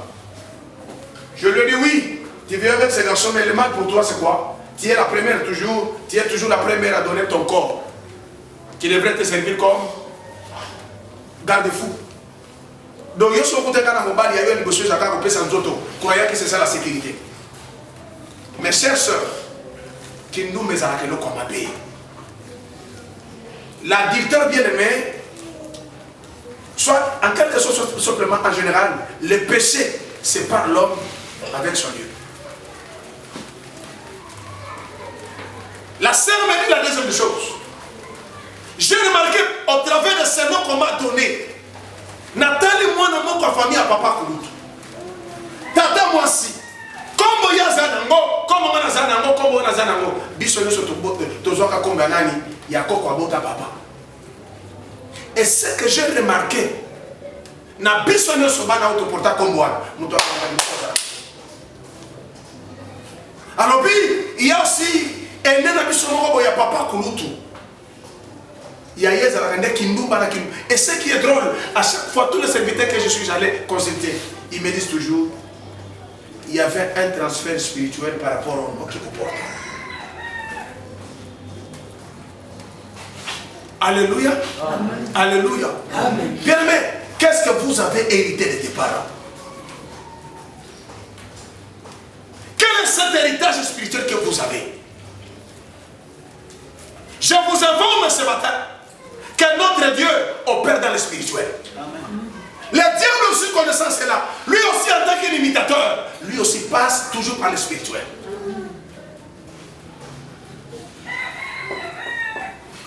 Je lui ai dit oui, tu viens avec ce garçon, mais le mal pour toi c'est quoi? Tu es la première toujours, tu es toujours la première à donner ton corps. Qui devrait te servir comme garde-fou. Donc, il y a eu une chose à faire, croyant que c'est ça la sécurité. Mes chers sœurs, qui nous met à la comme abbé. L'adultère bien-aimé, soit en quelque sorte, simplement en général, le péché sépare l'homme avec son Dieu. La sœur m'a dit la deuxième chose. J'ai remarqué au travers de ces noms qu'on m'a donné, Nathalie, moi, dans mon famille à Papa Kouloutou. Tata, moi, si. Comme il y a Zanango, comme on a Zanango, comme on a Zanango, Bissonne sur Tozoka Kombanani, il y a Koko Abota Papa. Et ce que j'ai remarqué, na Bissonne sur Bana Autoporta Komboan, nous doit alors, puis, il y a aussi un na Bissonne, il y a Papa Kouloutou. Il y a et ce qui est drôle, à chaque fois, tous les serviteurs que je suis allé consulter, ils me disent toujours, il y avait un transfert spirituel par rapport au nom qui vous porte. Alléluia. Amen. Alléluia. Amen. Bien aimé, qu'est-ce que vous avez hérité de tes parents? Quel est cet héritage spirituel que vous avez? Je vous informe ce matin que notre Dieu opère dans le spirituel. Amen. Le diable aussi connaissant cela, lui aussi en tant qu'imitateur, lui aussi passe toujours par le spirituel.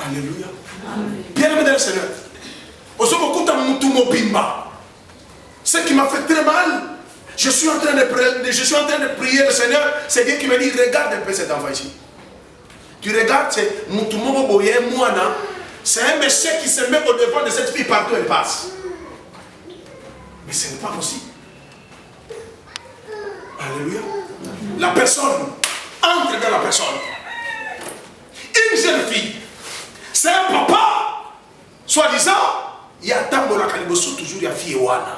Alléluia. Bien-aimé dans le Seigneur, ce qui m'a fait très mal, je suis en train de prier le Seigneur, c'est Dieu qui me dit, regarde un peu cet enfant ici. Tu regardes, c'est Moutumomo Boye Mouana. C'est un monsieur qui se met au devant de cette fille partout elle passe. Mais ce n'est pas possible. Alléluia. La personne entre dans la personne. Une jeune fille, c'est un papa, soi-disant, il y a Tambo la Kaliboso, toujours il y a fille Wana.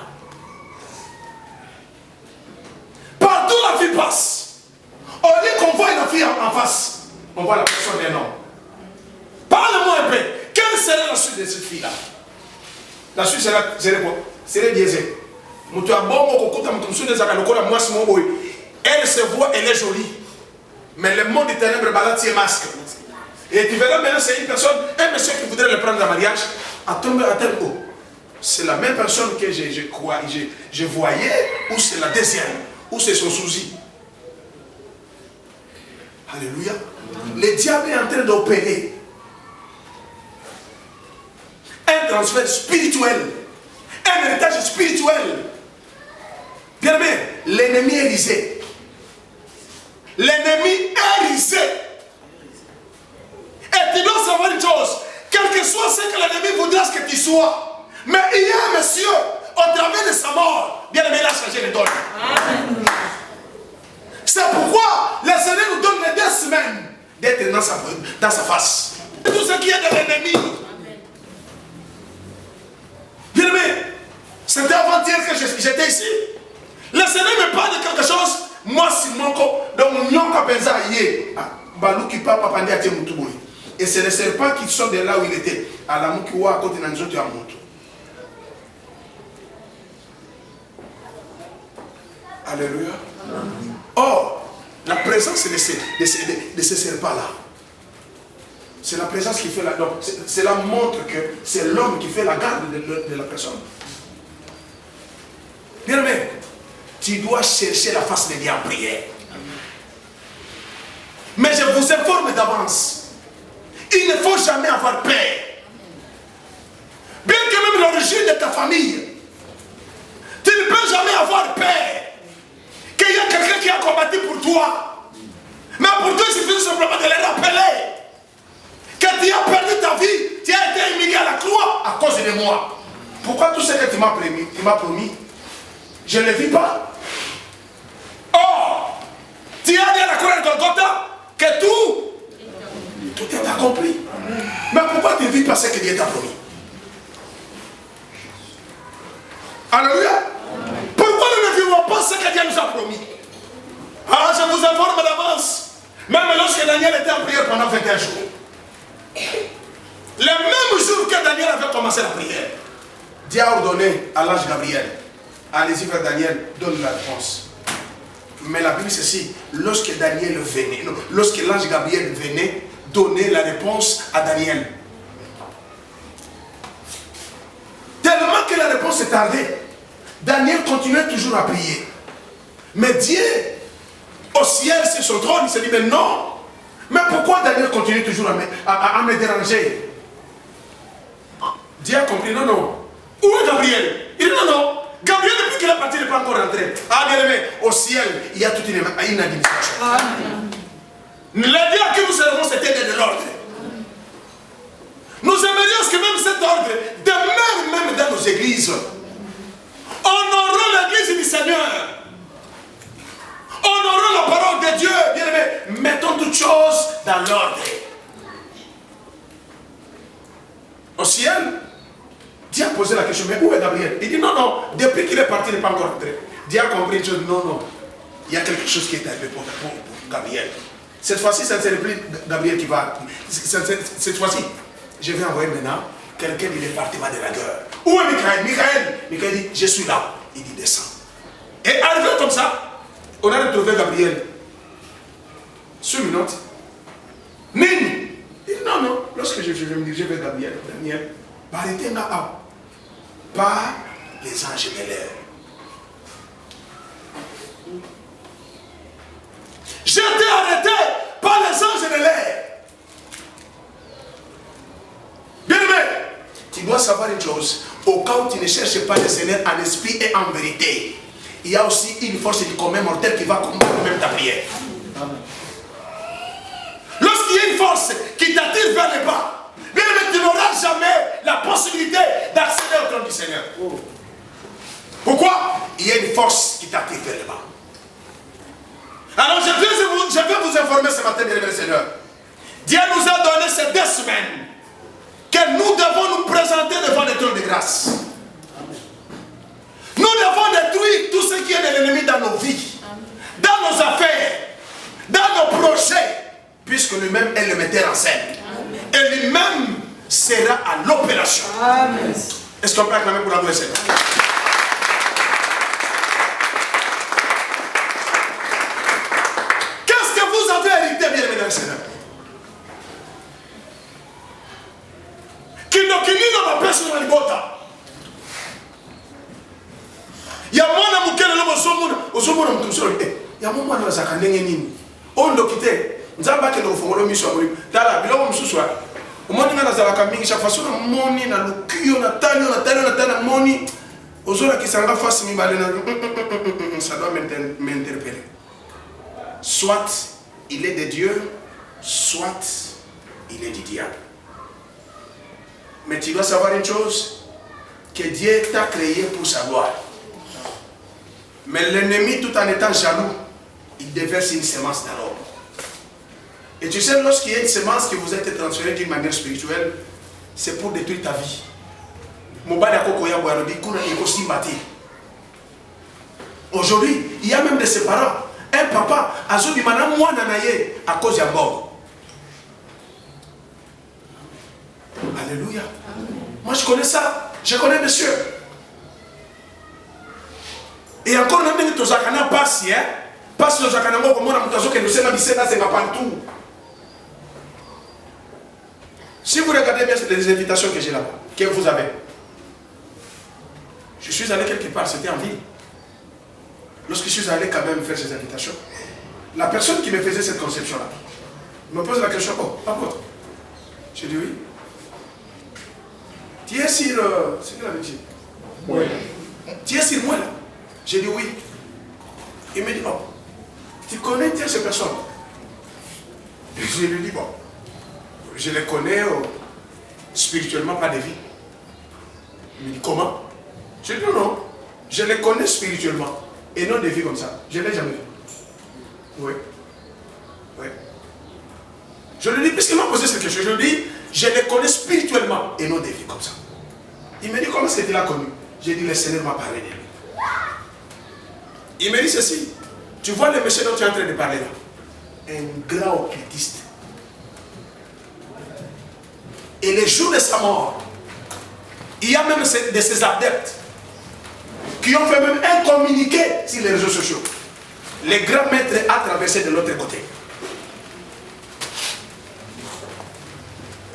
Partout la fille passe. Au lieu qu'on voit la fille en face, on voit la personne d'un homme. Parle-moi un peu. Quelle serait la suite de cette fille-là? La suite serait quoi? Serait biaisée. Elle se voit, elle est jolie. Mais le monde des ténèbres balade ses masques. Et tu verras maintenant, c'est une personne, un monsieur qui voudrait le prendre en mariage, à tomber à tel haut. C'est la même personne que je voyais, ou c'est la deuxième, ou c'est son souci. Alléluia. Le diable est en train d'opérer un transfert spirituel, un héritage spirituel. Bien aimé, l'ennemi est risé. L'ennemi est risé. Et tu dois savoir une chose, quel que soit ce que l'ennemi voudra que tu sois, mais il y a un monsieur, au travers de sa mort, bien aimé, il a changé les donnes. C'est pourquoi le Seigneur nous donne les 2 semaines d'être dans sa face. Tout ce qui est de l'ennemi. Bien aimé, c'était avant-hier que j'étais ici. Le Seigneur me parle de quelque chose. Moi, si mon corps, donc mon corps pensa hier, balou qui papa pendant à Tiemoutouboui. Et c'est les serpents qui sont de là où il était. À la Moukiwa, à côté de Nanzoto à Moutou. Alléluia. Or, la présence de ces serpents-là, c'est la présence qui fait la... Donc, cela montre que c'est l'homme qui fait la garde de la personne. Bien aimé, tu dois chercher la face de Dieu en prière. Mais je vous informe d'avance, il ne faut jamais avoir peur. Bien que même l'origine de ta famille, tu ne peux jamais avoir peur qu'il y a quelqu'un qui a combattu pour toi. Mais pour toi, il suffit simplement de les rappeler que tu as perdu ta vie, tu as été humilié à la croix à cause de moi. Pourquoi tout ce que tu m'as promis, je ne le vis pas? Or, tu as dit à la croix de Golgotha que tout est accompli. Mais pourquoi tu ne vis pas ce que Dieu t'a promis? Alléluia. Pourquoi nous ne vivons pas ce que Dieu nous a promis? Ah, je vous informe d'avance. Même lorsque Daniel était en prière pendant 21 jours, le même jour que Daniel avait commencé la prière, Dieu a ordonné à l'ange Gabriel, allez-y vers Daniel, donne la réponse. Mais la Bible c'est ceci, lorsque Daniel venait, non, lorsque l'ange Gabriel venait donner la réponse à Daniel, tellement que la réponse est tardée, Daniel continuait toujours à prier. Mais Dieu, au ciel, sur son trône, il s'est dit, mais non, mais pourquoi Daniel continue toujours à me déranger? Dieu a compris, non, non. Où est Gabriel? Il dit, non, non. Gabriel, depuis qu'il est parti, il n'est pas encore rentré. Ah, bien aimé, au ciel, il y a toute une administration. Le Dieu à qui nous servons, c'était de l'ordre. Nous aimerions que même cet ordre demeure même dans nos églises. Honorons l'église du Seigneur. Honorons la parole de Dieu, bien aimé. Mettons toutes choses dans l'ordre. Au ciel, Dieu a posé la question, mais où est Gabriel? Il dit non, non, depuis qu'il est parti, il n'est pas encore rentré. Dieu a compris une chose, non, non. Il y a quelque chose qui est arrivé pour Gabriel. Cette fois-ci, ce n'est plus Gabriel qui va. Cette fois-ci, je vais envoyer maintenant quelqu'un du département de la guerre. Où est Michael? Michael dit, je suis là. Il dit, descends. Et arrivé comme ça, on a retrouvé Gabriel. Sur une note. Nini. Il dit, non, non. Lorsque je vais me diriger vers Gabriel, Daniel, arrêtez là. Par les anges de l'air. J'étais arrêté par les anges de l'air. Bien aimé, tu dois savoir une chose. Au cas où tu ne cherches pas le Seigneur en esprit et en vérité, il y a aussi une force du commun mortel qui va combattre même ta prière. Lorsqu'il y a une force qui t'attire vers le bas, bien aimé, tu n'auras jamais la possibilité d'accéder au trône du Seigneur. Pourquoi? Il y a une force qui t'attire vers le bas. Alors je vais vous informer ce matin, bien aimé Seigneur. Dieu nous a donné ces 2 semaines que nous devons nous présenter devant le trône de grâce. Nous devons détruire tout ce qui est de l'ennemi dans nos vies, dans nos affaires, dans nos projets, puisque lui-même est le metteur en scène. Et lui-même sera à l'opération. Est-ce qu'on peut acclamer pour la gloire du Seigneur? Qu'est-ce que vous avez hérité, bien aimé dans le Seigneur? Kinokilino mapeso na libota. Ya mwana mukele lobo ozomona mtumsolo ya mwana wazaka ndenge nini ondo kite nzamba ke no fongolo miso abuli tala biloko msusu omoni ngana zalaka mingi chaque façon na moni na lukiyo na tali moni ozola kisanga face mi bale na ça doit m'interpeller. Soit il est de Dieu, soit il est du diable. Mais tu dois savoir une chose, que Dieu t'a créé pour sa gloire. Mais l'ennemi, tout en étant jaloux, il déverse une semence dans l'homme. Et tu sais, lorsqu'il y a une semence qui vous a été transférée d'une manière spirituelle, c'est pour détruire ta vie. Aujourd'hui, il y a même de ses parents. Un papa, à cause d'un bon. Alléluia. Moi je connais ça. Je connais monsieur. Et encore on a mis tous zakana passi, hein. Passe le zakana mo comme on a mutazo que nous sommes habitués dans ces partout. Si vous regardez bien les invitations que j'ai là-bas, que vous avez. Je suis allé quelque part, c'était en ville. Lorsque je suis allé quand même faire ces invitations, la personne qui me faisait cette conception-là me pose la question, oh, par contre, j'ai dit oui. Tu es sur... c'est qu'il avait dit? Oui. Tu es sur moi là? J'ai dit oui. Il me dit, oh, tu connais ces personnes? Et je lui dis, bon, je les connais spirituellement, pas de vie. Il me dit, comment? Je lui dis, non, je les connais spirituellement et non de vie comme ça. Je ne l'ai jamais vu. Oui. Oui. Je lui dis, puisqu'il m'a posé cette question, je lui dis, je les connais spirituellement et non des vies comme ça. Il me dit, comment est-ce que tu l'as connu? J'ai dit, le Seigneur m'a parlé de lui. Il me dit ceci. Tu vois le monsieur dont tu es en train de parler là? Un grand occultiste. Et le jour de sa mort, il y a même de ses adeptes qui ont fait même un communiqué sur les réseaux sociaux. Le grand maître a traversé de l'autre côté.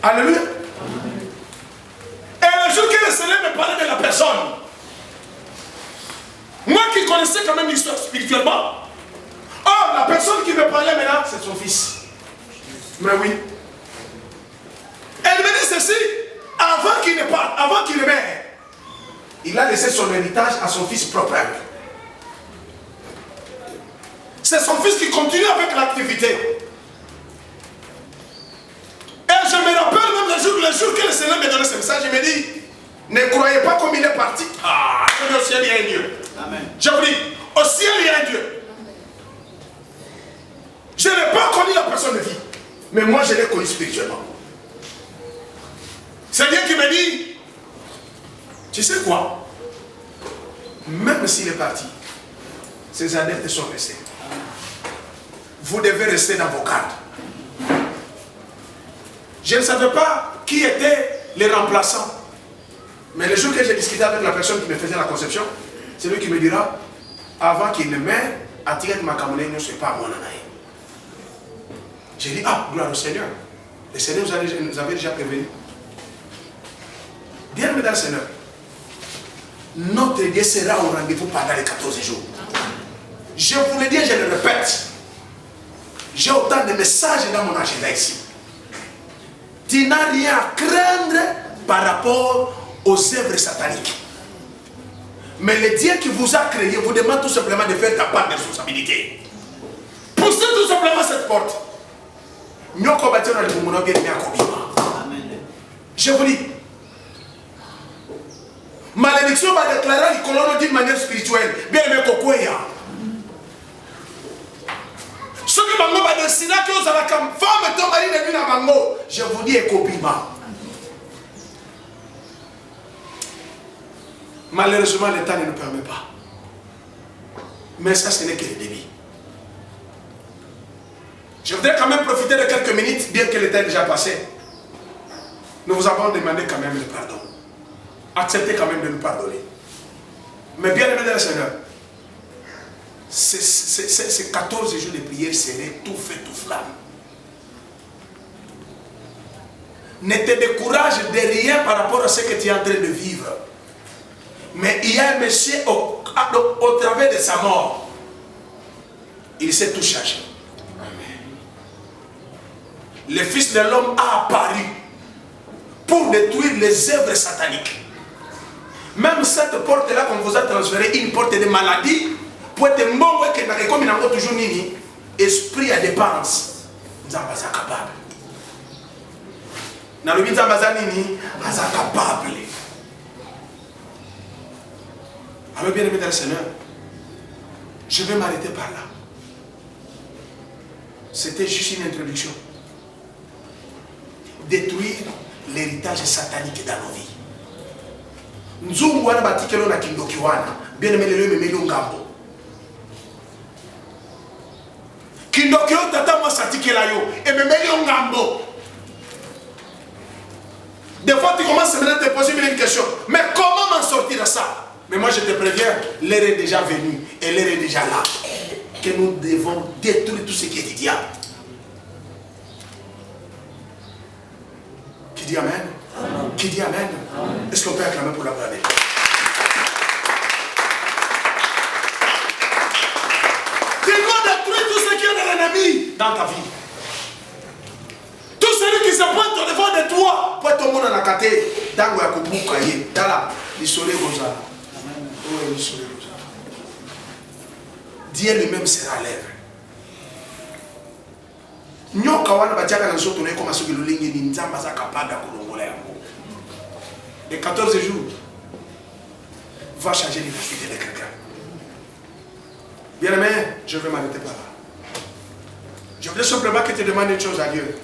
Alléluia. Et le jour que le Seigneur me parlait de la personne, moi qui connaissais quand même l'histoire spirituellement, oh, la personne qui me parlait maintenant, c'est son fils. Mais oui. Elle me dit ceci, avant qu'il ne parte, avant qu'il ne meure, il a laissé son héritage à son fils propre. C'est son fils qui continue avec l'activité. Et je me rappelle même le jour que le Seigneur me donnait ce message, il me dit, ne croyez pas comme il est parti. Ah, au ciel il y a un Dieu. Amen. Je vous dis, au ciel il y a un Dieu. Je n'ai pas connu la personne de vie, mais moi je l'ai connu spirituellement. C'est Dieu qui me dit, tu sais quoi? Même s'il est parti, ses adeptes sont restés. Vous devez rester dans vos gardes. Je ne savais pas qui étaient les remplaçants. Mais le jour que j'ai discuté avec la personne qui me faisait la conception, c'est lui qui me dira, avant qu'il ne meure, Atiret Makamone ne soit pas mon anaï. J'ai dit, ah, gloire au Seigneur. Le Seigneur nous avait déjà prévenu. Bien, mesdames et Seigneur, notre Dieu sera au rendez-vous pendant les 14 jours. Je vous le dis, je le répète. J'ai autant de messages dans mon agenda ici. Tu n'as rien à craindre par rapport aux œuvres sataniques. Mais le Dieu qui vous a créé vous demande tout simplement de faire ta part de responsabilité. Poussez tout simplement cette porte. Je vous dis, malédiction va déclarer les colonnes d'une manière spirituelle. Bien aimé Kokoya. Ce que Bango va dessiner que vous avez comme femme et ton mari de à Bango. Je vous dis, Ekobima. Malheureusement, l'État ne nous permet pas. Mais ça, ce n'est que le début. Je voudrais quand même profiter de quelques minutes, bien que le temps est déjà passé. Nous vous avons demandé quand même le pardon. Acceptez quand même de nous pardonner. Mais bien aimé dans le Seigneur, ces 14 jours de prière seraient tout fait, tout flamme. Ne te décourage de rien par rapport à ce que tu es en train de vivre. Mais il y a un monsieur au travers de sa mort. Il s'est tout changé. Le Fils de l'homme a apparu pour détruire les œuvres sataniques. Même cette porte-là qu'on vous a transférée, une porte de maladie, pour être bon, comme il y a toujours nini, esprit à dépense, nous sommes capables. Nous sommes capables. Alors bien aimé dans le Seigneur, je vais m'arrêter par là. C'était juste une introduction. Détruire l'héritage satanique dans nos vies. Nzungu wana batikelo na kindoki wana. Bien aimé le memeli ngambo. Kindoki yo tata moi satikela yo et memeli ngambo. Des fois tu commences à te poser une question. Mais comment m'en sortir de ça? Mais moi je te préviens, l'heure est déjà venue et l'heure est déjà là. Que nous devons détruire tout ce qui est du diable. Qui dit Amen? Amen. Qui dit Amen? Est-ce qu'on peut acclamer pour la blague? Tu dois détruire tout ce qui est de l'ennemi dans ta vie. Tout celui qui se pointe au devant de toi, pour tout le monde en a caté, dans le Yakubuka, dans le soleil rosa. Dieu lui-même sera à l'œuvre. Les 14 jours va changer les vie de quelqu'un. Bien aimé, je vais m'arrêter par là. Je voulais simplement que tu demandes une chose à Dieu.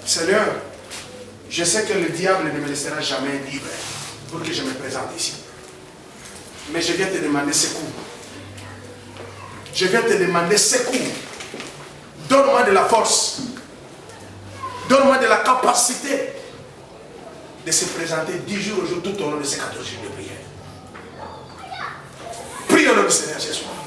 Seigneur, je sais que le diable ne me laissera jamais libre pour que je me présente ici. Mais je viens te demander secours. Je viens te demander secours. Donne-moi de la force. Donne-moi de la capacité de se présenter 10 jours au jour tout au long de ces 14 jours de prière. Prie au nom du Seigneur ce soir.